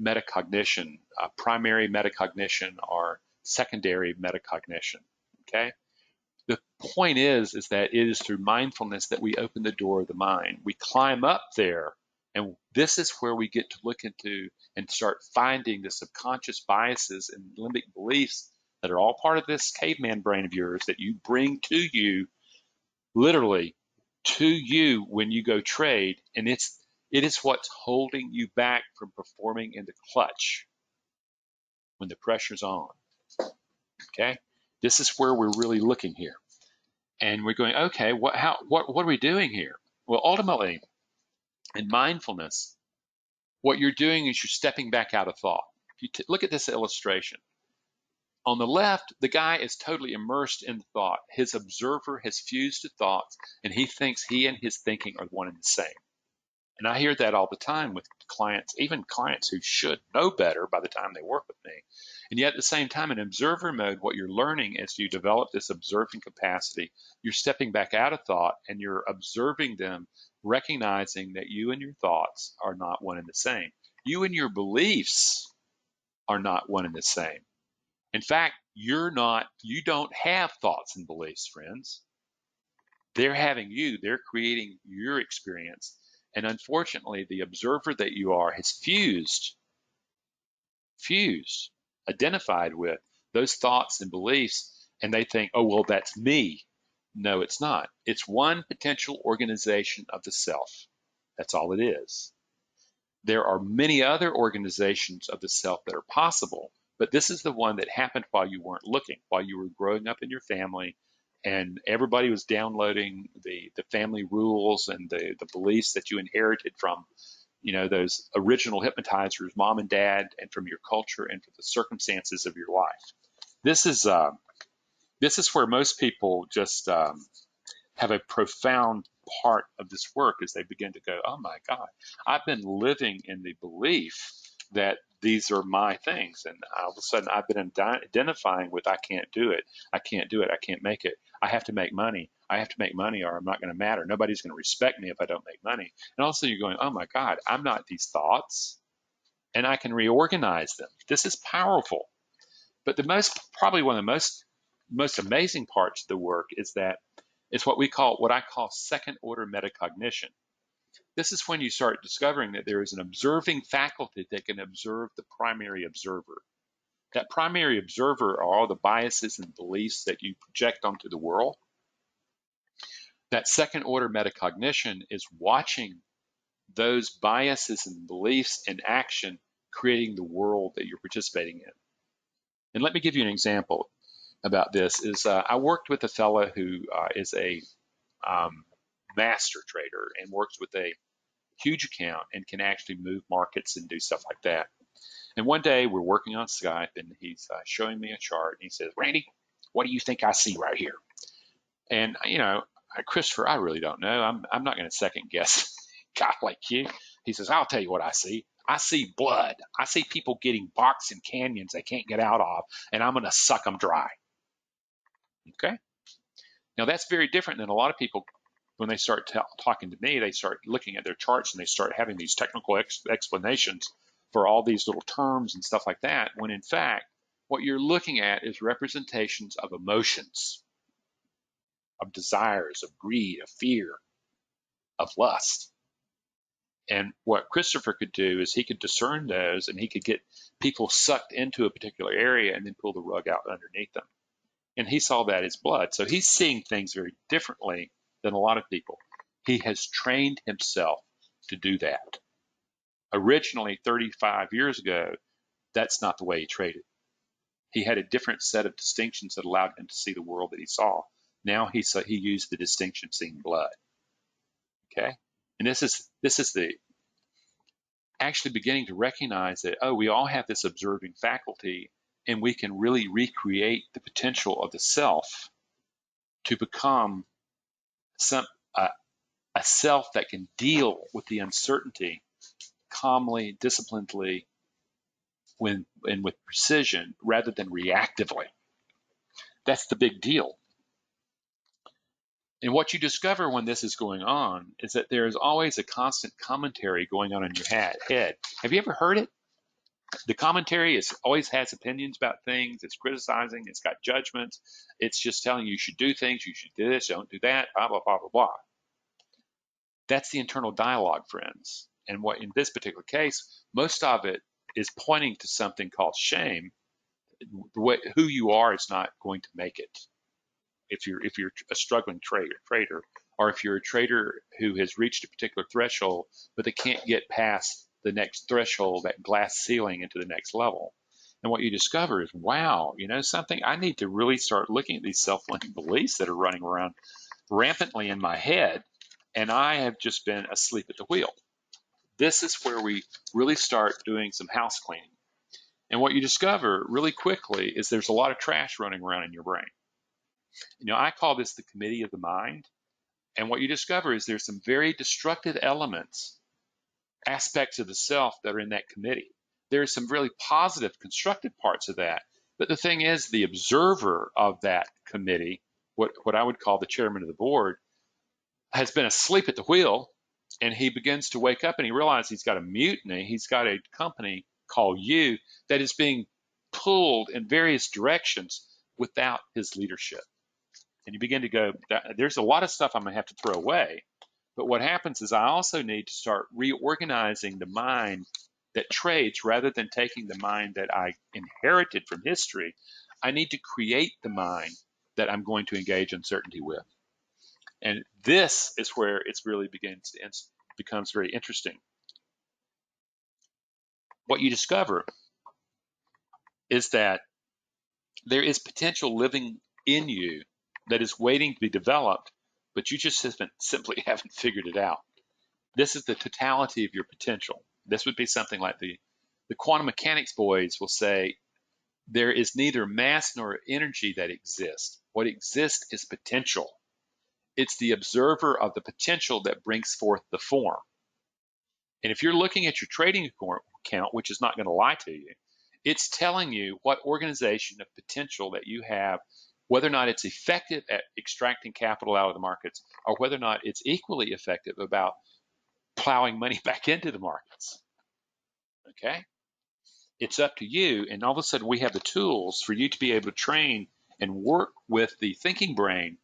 metacognition, primary metacognition or secondary metacognition, okay? The point is that it is through mindfulness that we open the door of the mind. We climb up there, and this is where we get to look into and start finding the subconscious biases and limbic beliefs that are all part of this caveman brain of yours that you bring to you, literally to you when you go trade, and it is what's holding you back from performing in the clutch when the pressure's on, okay? This is where we're really looking here. And we're going, okay, what are we doing here? Well, ultimately, in mindfulness, what you're doing is you're stepping back out of thought. If you look at this illustration, on the left, the guy is totally immersed in thought. His observer has fused to thoughts, and he thinks he and his thinking are one and the same. And I hear that all the time with clients, even clients who should know better by the time they work with me. And yet at the same time, in observer mode, what you're learning as you develop this observing capacity, you're stepping back out of thought and you're observing them, recognizing that you and your thoughts are not one and the same. You and your beliefs are not one and the same. In fact, you don't have thoughts and beliefs, friends. They're having you, they're creating your experience. And unfortunately, the observer that you are has identified with those thoughts and beliefs, and they think, oh, well, that's me. No, it's not. It's one potential organization of the self. That's all it is. There are many other organizations of the self that are possible, but this is the one that happened while you weren't looking, while you were growing up in your family, and everybody was downloading the family rules and the beliefs that you inherited from, those original hypnotizers, mom and dad, and from your culture and from the circumstances of your life. This is where most people just have a profound part of this work as they begin to go, oh my God, I've been living in the belief that these are my things. And all of a sudden I've been identifying with, I can't do it. I can't do it. I can't make it. I have to make money. I have to make money or I'm not going to matter. Nobody's going to respect me if I don't make money. And also you're going, oh my God, I'm not these thoughts, and I can reorganize them. This is powerful. But probably one of the most amazing parts of the work is that it's what I call second order metacognition. This is when you start discovering that there is an observing faculty that can observe the primary observer. That primary observer are all the biases and beliefs that you project onto the world. That second order metacognition is watching those biases and beliefs in action, creating the world that you're participating in. And let me give you an example about this. I worked with a fellow who is a master trader and works with a huge account and can actually move markets and do stuff like that. And one day we're working on Skype and he's showing me a chart and he says, Randy, what do you think I see right here? And, Christopher, I really don't know. I'm not going to second guess a guy like you. He says, I'll tell you what I see. I see blood. I see people getting boxed in canyons they can't get out of, and I'm going to suck them dry. Okay? Now, that's very different than a lot of people. When they start talking to me, they start looking at their charts and they start having these technical explanations for all these little terms and stuff like that, when in fact, what you're looking at is representations of emotions, of desires, of greed, of fear, of lust. And what Christopher could do is he could discern those and he could get people sucked into a particular area and then pull the rug out underneath them. And he saw that as blood. So he's seeing things very differently than a lot of people. He has trained himself to do that. Originally, 35 years ago, that's not the way he traded. He had a different set of distinctions that allowed him to see the world that he saw. Now he used the distinction seeing blood. Okay? And this is the actually beginning to recognize that, oh, we all have this observing faculty, and we can really recreate the potential of the self to become a self that can deal with the uncertainty calmly, disciplinedly, and with precision rather than reactively. That's the big deal. And what you discover when this is going on is that there is always a constant commentary going on in your head. Have you ever heard it? The commentary always has opinions about things. It's criticizing. It's got judgments. It's just telling you should do things. You should do this. Don't do that. Blah, blah, blah, blah, blah. That's the internal dialogue, friends. And what in this particular case, most of it is pointing to something called shame. Who you are is not going to make it. If you're a struggling trader, or if you're a trader who has reached a particular threshold, but they can't get past the next threshold, that glass ceiling into the next level. And what you discover is, wow, you know something? I need to really start looking at these self-limiting beliefs that are running around rampantly in my head, and I have just been asleep at the wheel. This is where we really start doing some house cleaning. And what you discover really quickly is there's a lot of trash running around in your brain. You know, I call this the committee of the mind. And what you discover is there's some very destructive elements, aspects of the self that are in that committee. There's some really positive, constructive parts of that. But the thing is, the observer of that committee, what I would call the chairman of the board, has been asleep at the wheel, and he begins to wake up and he realizes he's got a mutiny. He's got a company called you that is being pulled in various directions without his leadership. And you begin to go, there's a lot of stuff I'm going to have to throw away. But what happens is I also need to start reorganizing the mind that trades rather than taking the mind that I inherited from history. I need to create the mind that I'm going to engage uncertainty with. And this is where it really becomes very interesting. What you discover is that there is potential living in you that is waiting to be developed, but you just simply haven't figured it out. This is the totality of your potential. This would be something like the quantum mechanics boys will say, there is neither mass nor energy that exists. What exists is potential. It's the observer of the potential that brings forth the form. And if you're looking at your trading account, which is not going to lie to you, it's telling you what organization of potential that you have, whether or not it's effective at extracting capital out of the markets, or whether or not it's equally effective about plowing money back into the markets. Okay? It's up to you, and all of a sudden we have the tools for you to be able to train and work with the thinking brain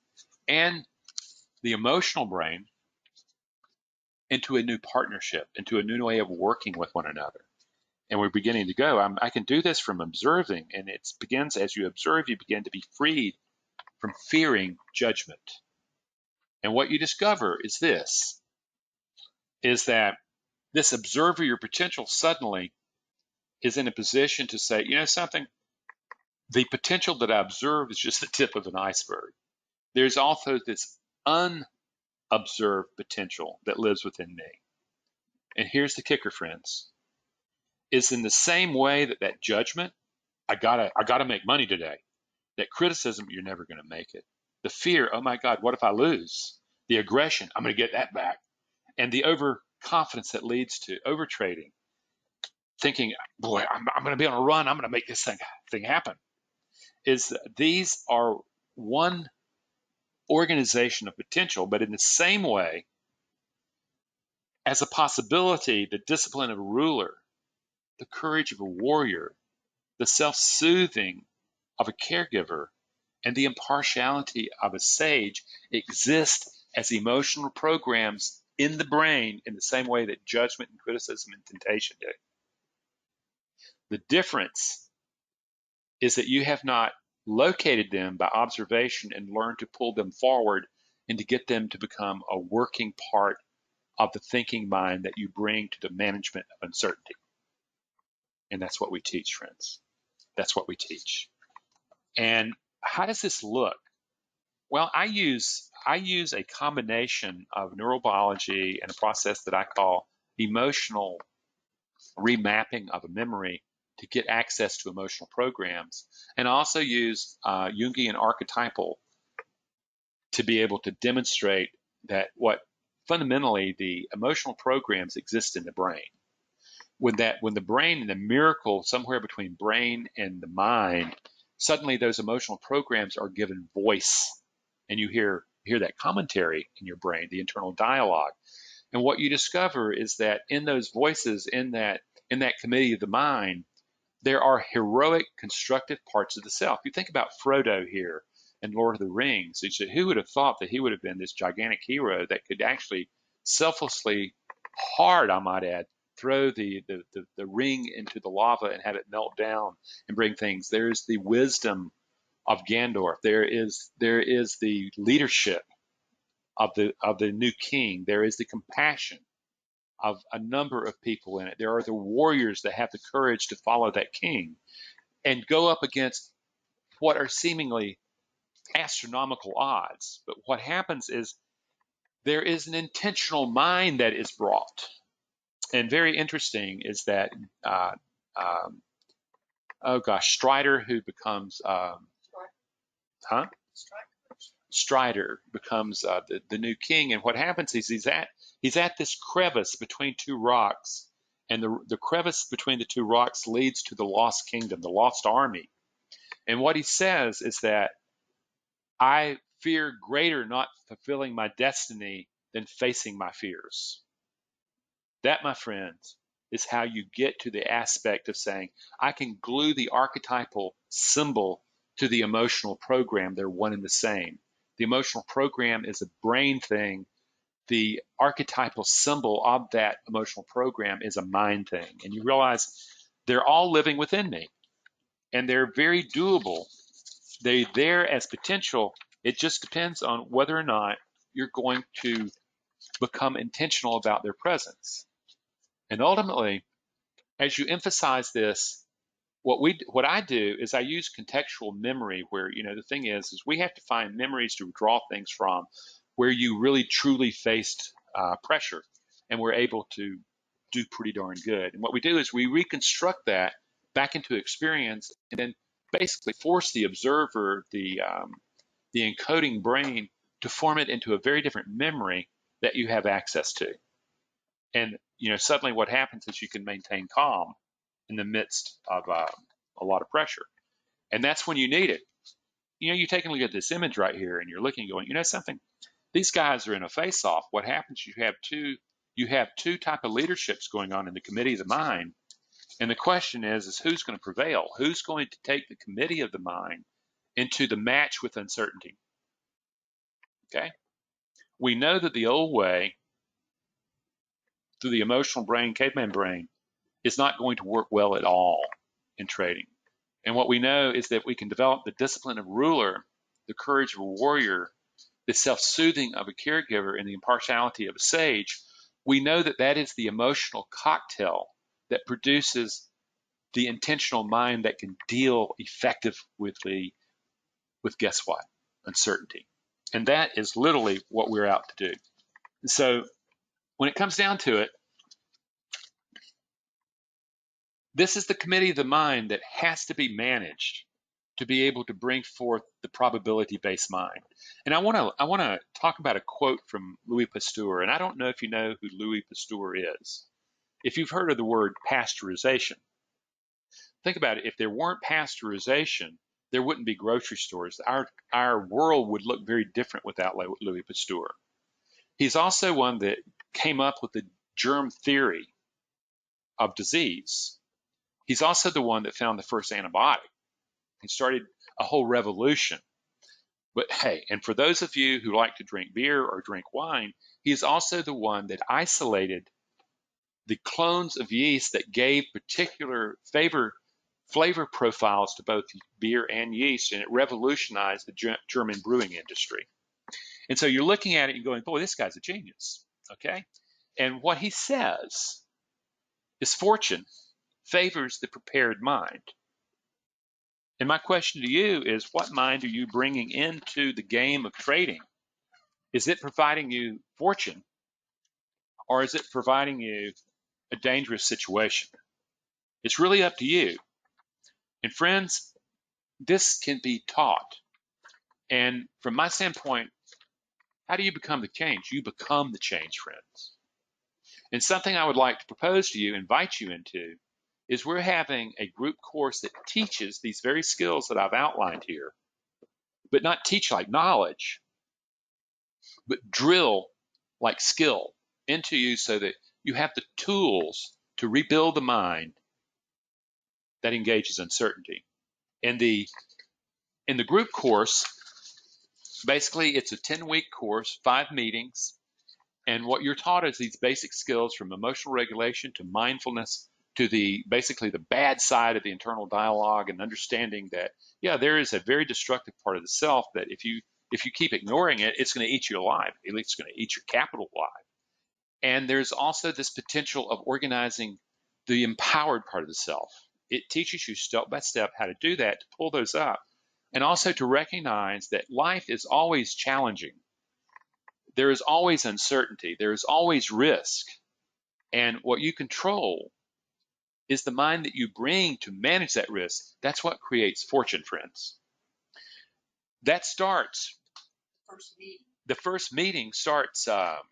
and the emotional brain into a new partnership, into a new way of working with one another. And we're beginning to go, I can do this from observing, and it begins as you observe, you begin to be freed from fearing judgment. And what you discover is this, is that this observer, your potential, suddenly is in a position to say, you know something, the potential that I observe is just the tip of an iceberg. There's also this unobserved potential that lives within me. And here's the kicker, friends, is in the same way that judgment, I gotta make money today. That criticism, you're never going to make it. The fear, oh my God, what if I lose? The aggression, I'm going to get that back. And the overconfidence that leads to overtrading, thinking, boy, I'm going to be on a run. I'm going to make this thing happen. These are one organization of potential, but in the same way as a possibility, the discipline of a ruler, the courage of a warrior, the self-soothing of a caregiver, and the impartiality of a sage exist as emotional programs in the brain in the same way that judgment and criticism and temptation do. The difference is that you have not located them by observation and learned to pull them forward and to get them to become a working part of the thinking mind that you bring to the management of uncertainty. And that's what we teach, friends. That's what we teach. And how does this look? Well, I use a combination of neurobiology and a process that I call emotional remapping of a memory to get access to emotional programs, and I also use Jungian archetypal to be able to demonstrate that what fundamentally the emotional programs exist in the brain. When the brain, the miracle somewhere between brain and the mind, suddenly those emotional programs are given voice, and you hear that commentary in your brain, the internal dialogue. And what you discover is that in those voices, in that committee of the mind, there are heroic, constructive parts of the self. You think about Frodo here in Lord of the Rings. You say, who would have thought that he would have been this gigantic hero that could actually selflessly, hard, I might add, throw the ring into the lava and have it melt down and bring things. There's the wisdom of Gandalf. There is the leadership of the new king. There is the compassion of a number of people in it. There are the warriors that have the courage to follow that king and go up against what are seemingly astronomical odds. But what happens is there is an intentional mind that is brought. And very interesting is that, um, oh gosh, Strider, who becomes, huh? Strider becomes the new king. And what happens is he's at this crevice between two rocks. And the crevice between the two rocks leads to the lost kingdom, the lost army. And what he says is that I fear greater not fulfilling my destiny than facing my fears. That, my friends, is how you get to the aspect of saying, I can glue the archetypal symbol to the emotional program. They're one and the same. The emotional program is a brain thing. The archetypal symbol of that emotional program is a mind thing. And you realize they're all living within me, and they're very doable. They're there as potential. It just depends on whether or not you're going to become intentional about their presence. And ultimately, as you emphasize this, what I do is I use contextual memory, where the thing is we have to find memories to draw things from, where you really truly faced pressure, and we're able to do pretty darn good. And what we do is we reconstruct that back into experience, and then basically force the observer, the encoding brain, to form it into a very different memory that you have access to. And suddenly what happens is you can maintain calm in the midst of a lot of pressure. And that's when you need it. You take a look at this image right here, and you're looking, going, something. These guys are in a face-off. What happens? You have two type of leaderships going on in the committee of the mind, and the question is who's going to prevail? Who's going to take the committee of the mind into the match with uncertainty? Okay, we know that the old way, through the emotional brain, caveman brain, is not going to work well at all in trading. And what we know is that we can develop the discipline of a ruler, the courage of a warrior, the self-soothing of a caregiver, and the impartiality of a sage. We know that that is the emotional cocktail that produces the intentional mind that can deal effectively with, guess what? Uncertainty. And that is literally what we're out to do. So when it comes down to it, this is the committee of the mind that has to be managed to be able to bring forth the probability-based mind. And I want to talk about a quote from Louis Pasteur. And I don't know if you know who Louis Pasteur is. If you've heard of the word pasteurization, think about it. If there weren't pasteurization, there wouldn't be grocery stores. Our world would look very different without Louis Pasteur. He's also one that came up with the germ theory of disease. He's also the one that found the first antibiotic. He started a whole revolution. But hey, and for those of you who like to drink beer or drink wine, he's also the one that isolated the clones of yeast that gave particular flavor profiles to both beer and yeast, and it revolutionized the German brewing industry. And so you're looking at it and going, boy, this guy's a genius, okay? And what he says is fortune favors the prepared mind. And my question to you is, what mind are you bringing into the game of trading? Is it providing you fortune, or is it providing you a dangerous situation? It's really up to you. And friends, this can be taught. And from my standpoint, how do you become the change? You become the change, friends. And something I would like to propose to you, invite you into, is we're having a group course that teaches these very skills that I've outlined here, but not teach like knowledge, but drill like skill into you so that you have the tools to rebuild the mind that engages uncertainty. In the group course, basically it's a 10-week course, 5 meetings, and what you're taught is these basic skills from emotional regulation to mindfulness to basically the bad side of the internal dialogue, and understanding that, yeah, there is a very destructive part of the self that if you keep ignoring it, it's going to eat you alive. At least it's going to eat your capital alive. And there's also this potential of organizing the empowered part of the self. It teaches you step by step how to do that, to pull those up, and also to recognize that life is always challenging. There is always uncertainty. There is always risk. And what you control is the mind that you bring to manage that risk. That's what creates fortune, friends. That starts. First meeting. The first meeting starts September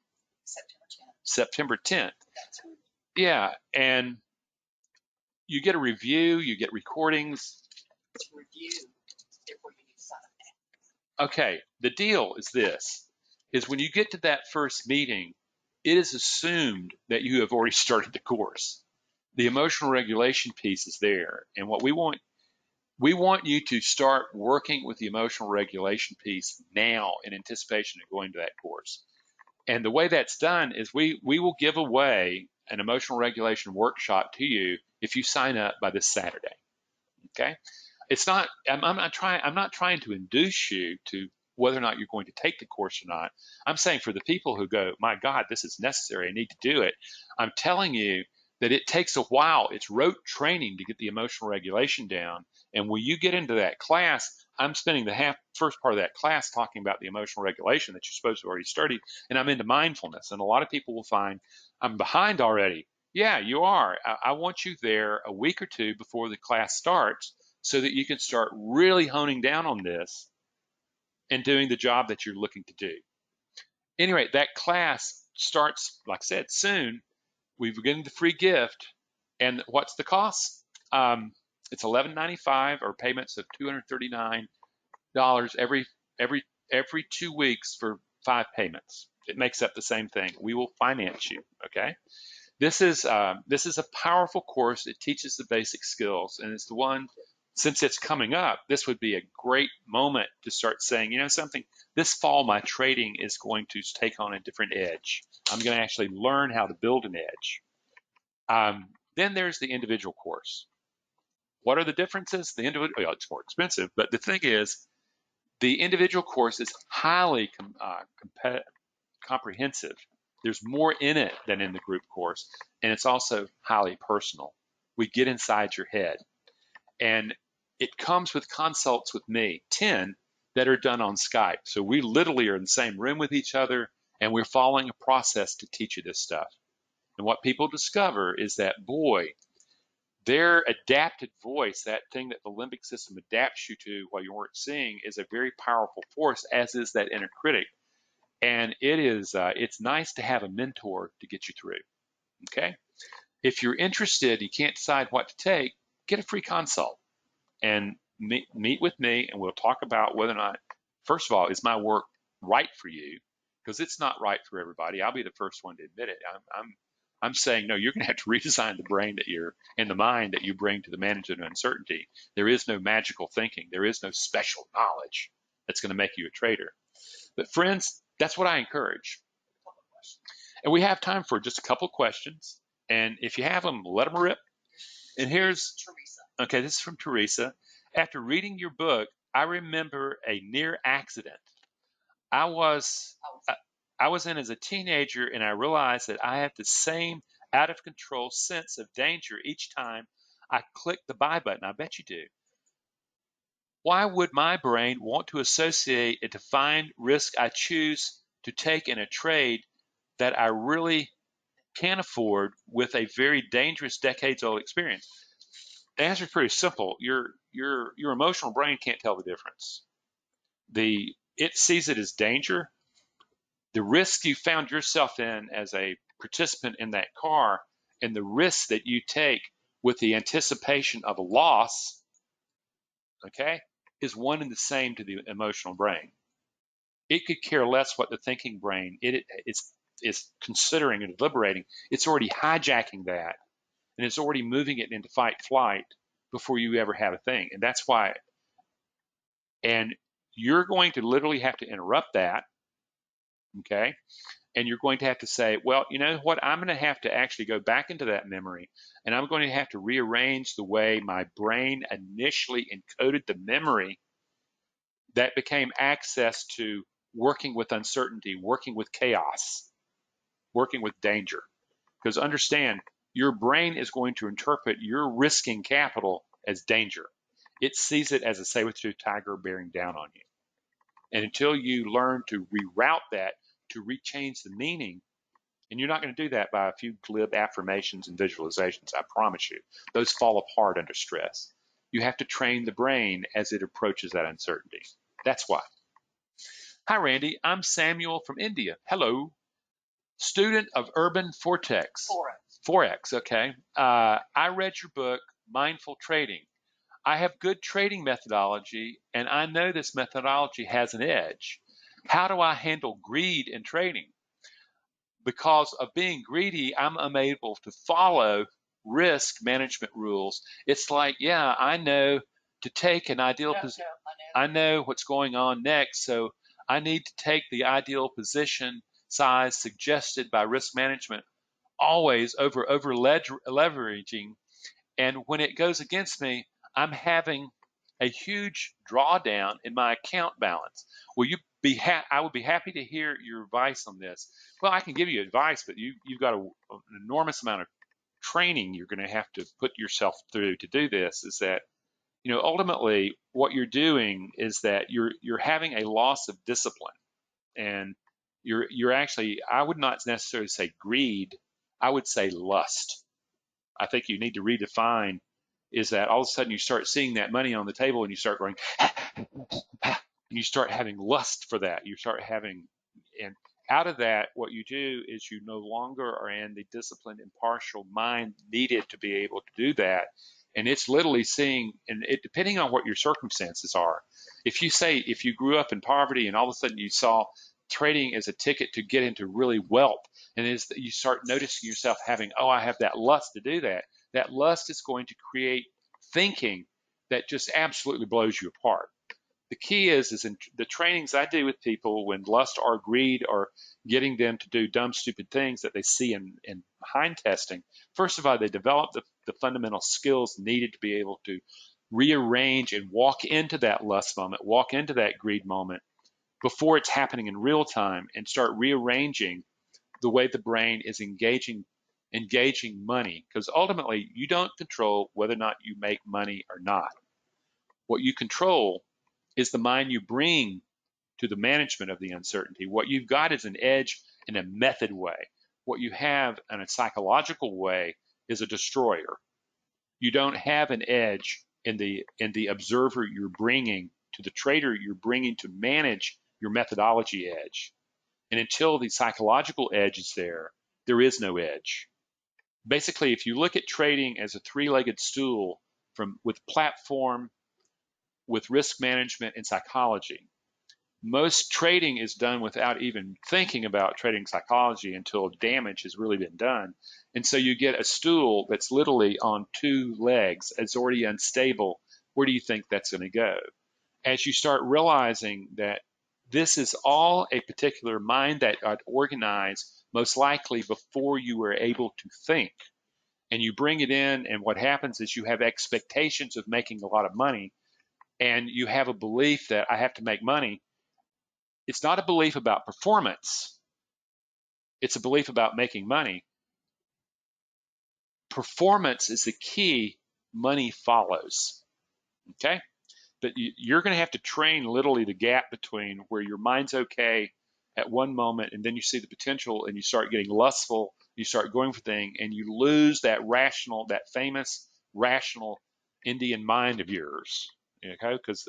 10th. September 10th. That's right. Yeah, and you get a review, you get recordings. It's review. Therefore, you need to sign up. Okay, the deal is this, is when you get to that first meeting, it is assumed that you have already started the course. The emotional regulation piece is there. And what we want you to start working with the emotional regulation piece now in anticipation of going to that course. And the way that's done is we will give away an emotional regulation workshop to you if you sign up by this Saturday. Okay? It's not, I'm not trying to induce you to whether or not you're going to take the course or not. I'm saying for the people who go, my God, this is necessary, I need to do it. I'm telling you that it takes a while. It's rote training to get the emotional regulation down. And when you get into that class, I'm spending the first part of that class talking about the emotional regulation that you're supposed to already study, and I'm into mindfulness. And a lot of people will find I'm behind already. Yeah, you are. I want you there a week or two before the class starts so that you can start really honing down on this and doing the job that you're looking to do. Anyway, that class starts, like I said, soon. We're getting the free gift. And what's the cost? It's $11.95 or payments of $239 every 2 weeks for 5 payments. It makes up the same thing. We will finance you. Okay. This is a powerful course. It teaches the basic skills, and it's the one. Since it's coming up, this would be a great moment to start saying, you know something, this fall my trading is going to take on a different edge. I'm going to actually learn how to build an edge. Then there's the individual course. What are the differences? It's more expensive, but the thing is, the individual course is highly comprehensive. There's more in it than in the group course, and it's also highly personal. We get inside your head, and it comes with consults with me, 10 that are done on Skype. So we literally are in the same room with each other, and we're following a process to teach you this stuff. And what people discover is that, boy, their adapted voice, that thing that the limbic system adapts you to while you weren't seeing, is a very powerful force, as is that inner critic. And it's nice to have a mentor to get you through. Okay? If you're interested, you can't decide what to take, get a free consult and meet with me, and we'll talk about whether or not, first of all, is my work right for you? Because it's not right for everybody. I'll be the first one to admit it. I'm saying, no, you're going to have to redesign the brain and the mind that you bring to the management of uncertainty. There is no magical thinking. There is no special knowledge that's going to make you a trader. But friends, that's what I encourage. And we have time for just a couple questions. And if you have them, let them rip. And here's Teresa. Okay, this is from Teresa. After reading your book, I remember a near accident. I was in as a teenager, and I realized that I had the same out of control sense of danger each time I clicked the buy button. I bet you do. Why would my brain want to associate a defined risk I choose to take in a trade that I really can't afford with a very dangerous decades-old experience? The answer is pretty simple. Your emotional brain can't tell the difference. It sees it as danger. The risk you found yourself in as a participant in that car and the risk that you take with the anticipation of a loss, okay, is one and the same to the emotional brain. It could care less what the thinking brain is considering and deliberating. It's already hijacking that, and it's already moving it into fight flight before you ever have a thing. And that's why, and you're going to literally have to interrupt that, okay? And you're going to have to say, well, you know what? I'm going to have to actually go back into that memory, and I'm going to have to rearrange the way my brain initially encoded the memory that became access to working with uncertainty, working with chaos, working with danger. Because understand, your brain is going to interpret your risking capital as danger. It sees it as a saber-toothed tiger bearing down on you. And until you learn to reroute that, to rechange the meaning, and you're not going to do that by a few glib affirmations and visualizations, I promise you. Those fall apart under stress. You have to train the brain as it approaches that uncertainty. That's why. Hi, Randy. I'm Samuel from India. Hello. Student of Urban Vortex. 4X, okay. I read your book, Mindful Trading. I have good trading methodology, and I know this methodology has an edge. How do I handle greed in trading? Because of being greedy, I'm unable to follow risk management rules. It's like, yeah, I know to take an ideal position. I know what's going on next, so I need to take the ideal position size suggested by risk management, always over leveraging. And when it goes against me, I'm having a huge drawdown in my account balance. Will you be? I would be happy to hear your advice on this. Well, I can give you advice, but you've got an enormous amount of training you're going to have to put yourself through to do this. Is that, you know, ultimately what you're doing is that you're having a loss of discipline, and you're actually, I would not necessarily say greed, I would say lust. I think you need to redefine is that all of a sudden you start seeing that money on the table and you start going and you start having lust for that. You start having, and out of that, what you do is you no longer are in the disciplined, impartial mind needed to be able to do that. And it's literally seeing, and it depending on what your circumstances are. If you say, if you grew up in poverty and all of a sudden you saw trading as a ticket to get into really wealth, and is that you start noticing yourself having, oh, I have that lust to do that. That lust is going to create thinking that just absolutely blows you apart. The key is in the trainings I do with people when lust or greed or getting them to do dumb, stupid things that they see in hind testing. First of all, they develop the fundamental skills needed to be able to rearrange and walk into that lust moment, walk into that greed moment before it's happening in real time, and start rearranging the way the brain is engaging money, because ultimately you don't control whether or not you make money or not. What you control is the mind you bring to the management of the uncertainty. What you've got is an edge in a method way. What you have in a psychological way is a destroyer. You don't have an edge in the observer you're bringing to the trader you're bringing to manage your methodology edge. And until the psychological edge is there, there is no edge. Basically, if you look at trading as a three-legged stool with platform, with risk management and psychology, most trading is done without even thinking about trading psychology until damage has really been done. And so you get a stool that's literally on two legs. It's already unstable. Where do you think that's going to go? As you start realizing that this is all a particular mind that got organized most likely before you were able to think, and you bring it in, and what happens is you have expectations of making a lot of money, and you have a belief that I have to make money. It's not a belief about performance. It's a belief about making money. Performance is the key. Money follows. Okay? But you're going to have to train literally the gap between where your mind's okay at one moment, and then you see the potential, and you start getting lustful. You start going for things, and you lose that rational, that famous rational Indian mind of yours. Okay, because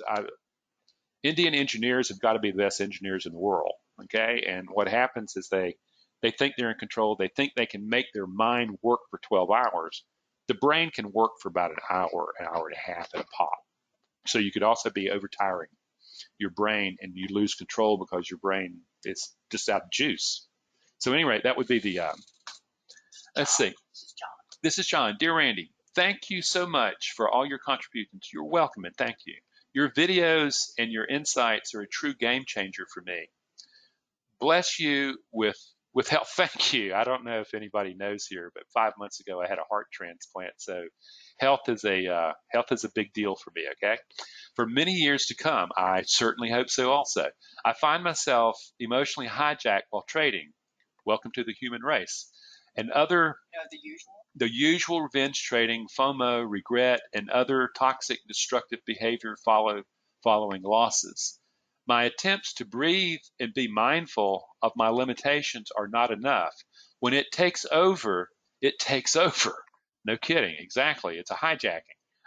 Indian engineers have got to be the best engineers in the world. Okay, and what happens is they think they're in control. They think they can make their mind work for 12 hours. The brain can work for about an hour and a half at a pop. So you could also be overtiring your brain, and you lose control because your brain is just out of juice. So anyway, that would be the. Let's see. This is John. Dear Randy, thank you so much for all your contributions. You're welcome, and thank you. Your videos and your insights are a true game changer for me. Bless you with health. Thank you. I don't know if anybody knows here, but 5 months ago I had a heart transplant. So health is a big deal for me. Okay, for many years to come, I certainly hope so. Also, I find myself emotionally hijacked while trading. Welcome to the human race. And other the usual revenge trading, FOMO, regret, and other toxic, destructive behavior following losses. My attempts to breathe and be mindful of my limitations are not enough. When it takes over, it takes over. No kidding, exactly. It's a hijacking.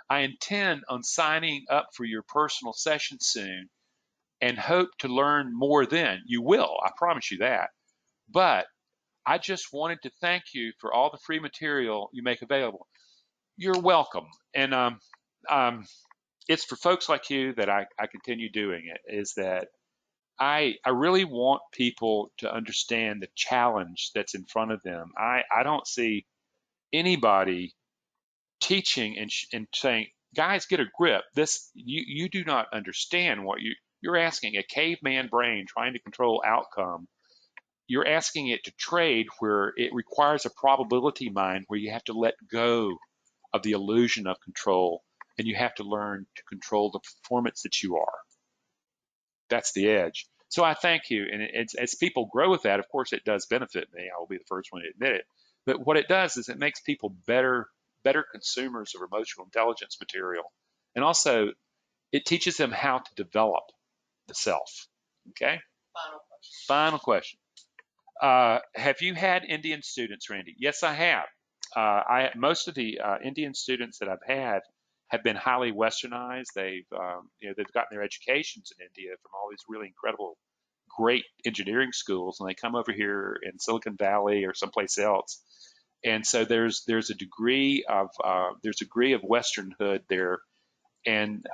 I intend on signing up for your personal session soon and hope to learn more then. You will, I promise you that. But I just wanted to thank you for all the free material you make available. You're welcome. And it's for folks like you that I continue doing it, is that I really want people to understand the challenge that's in front of them. I don't see anybody teaching and saying, guys, get a grip. This you do not understand what you're asking a caveman brain trying to control outcome. You're asking it to trade where it requires a probability mind where you have to let go of the illusion of control, and you have to learn to control the performance that you are. That's the edge. So I thank you. And as people grow with that, of course, it does benefit me. I will be the first one to admit it. But what it does is it makes people better consumers of emotional intelligence material. And also, it teaches them how to develop the self. Okay? Final question. Have you had Indian students, Randy? Yes, I have. Most of the Indian students that I've had have been highly westernized. They've gotten their educations in India from all these really incredible, great engineering schools, and they come over here in Silicon Valley or someplace else. And so there's a degree of Westernhood there, and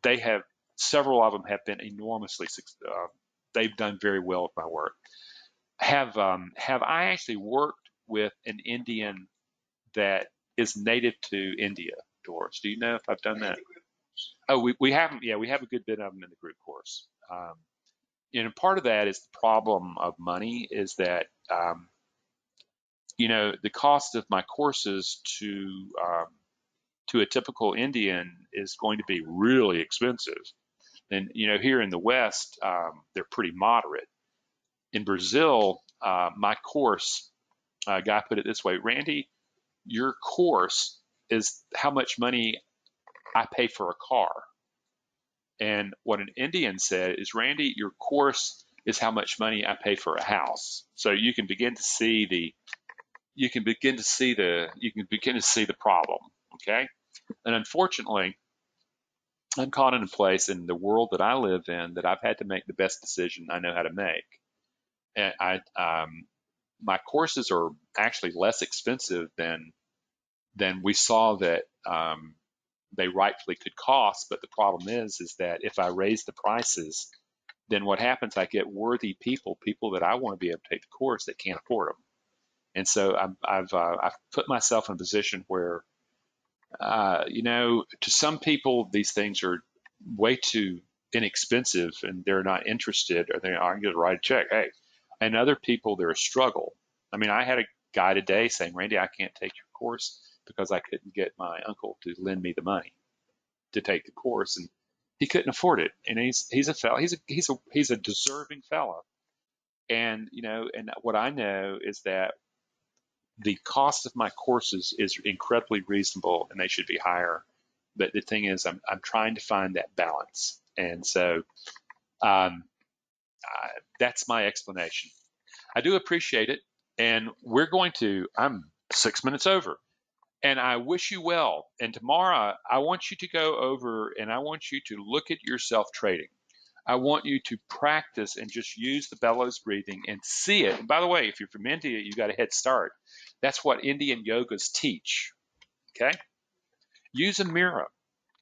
they have several of them have been enormously. They've done very well with my work. Have I actually worked with an Indian that is native to India, Doris? Do you know if I've done that? Oh, we haven't. Yeah, we have a good bit of them in the group course. And part of that is the problem of money is that, the cost of my courses to a typical Indian is going to be really expensive. And, here in the West, they're pretty moderate. In Brazil, my course, a guy put it this way, Randy, your course is how much money I pay for a car. And what an Indian said is, Randy, your course is how much money I pay for a house. So you can begin to see the problem. Okay. And unfortunately, I'm caught in a place in the world that I live in that I've had to make the best decision I know how to make. And my courses are actually less expensive than we saw that they rightfully could cost. But the problem is that if I raise the prices, then what happens? I get worthy people that I want to be able to take the course that can't afford them. And so I've put myself in a position where, to some people these things are way too inexpensive and they're not interested, or they're going to write a check. Hey, and other people, they're a struggle. I mean, I had a guy today saying, Randy, I can't take your course because I couldn't get my uncle to lend me the money to take the course, and he couldn't afford it. And he's a fellow, he's a deserving fellow. And and what I know is that the cost of my courses is incredibly reasonable, and they should be higher But the thing is, I'm trying to find that balance. And so um, that's my explanation. I do appreciate it. And I'm 6 minutes over. And I wish you well. And tomorrow, I want you to go over and I want you to look at yourself trading. I want you to practice and just use the bellows breathing and see it. And by the way, if you're from India, you got a head start. That's what Indian yogas teach. Okay? Use a mirror.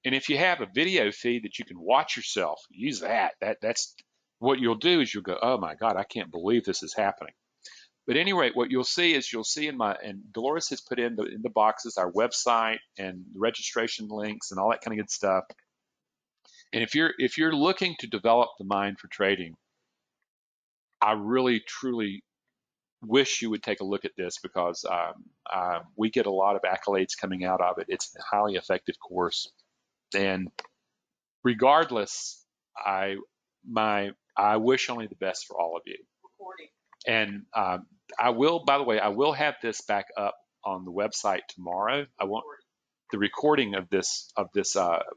And if you have a video feed that you can watch yourself, use that. That's what you'll do is you'll go, oh my God, I can't believe this is happening. But at any rate, what you'll see is and Dolores has put in the boxes our website and the registration links and all that kind of good stuff. And if you're looking to develop the mind for trading, I really truly wish you would take a look at this because we get a lot of accolades coming out of it. It's a highly effective course, and regardless, I wish only the best for all of you. Recording. And by the way, I will have this back up on the website tomorrow. I want the recording of this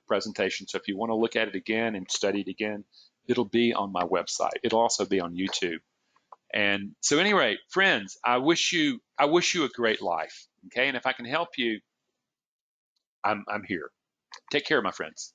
presentation. So if you want to look at it again and study it again, it'll be on my website. It'll also be on YouTube. And so, anyway, friends, I wish you a great life. Okay, and if I can help you, I'm here. Take care, my friends.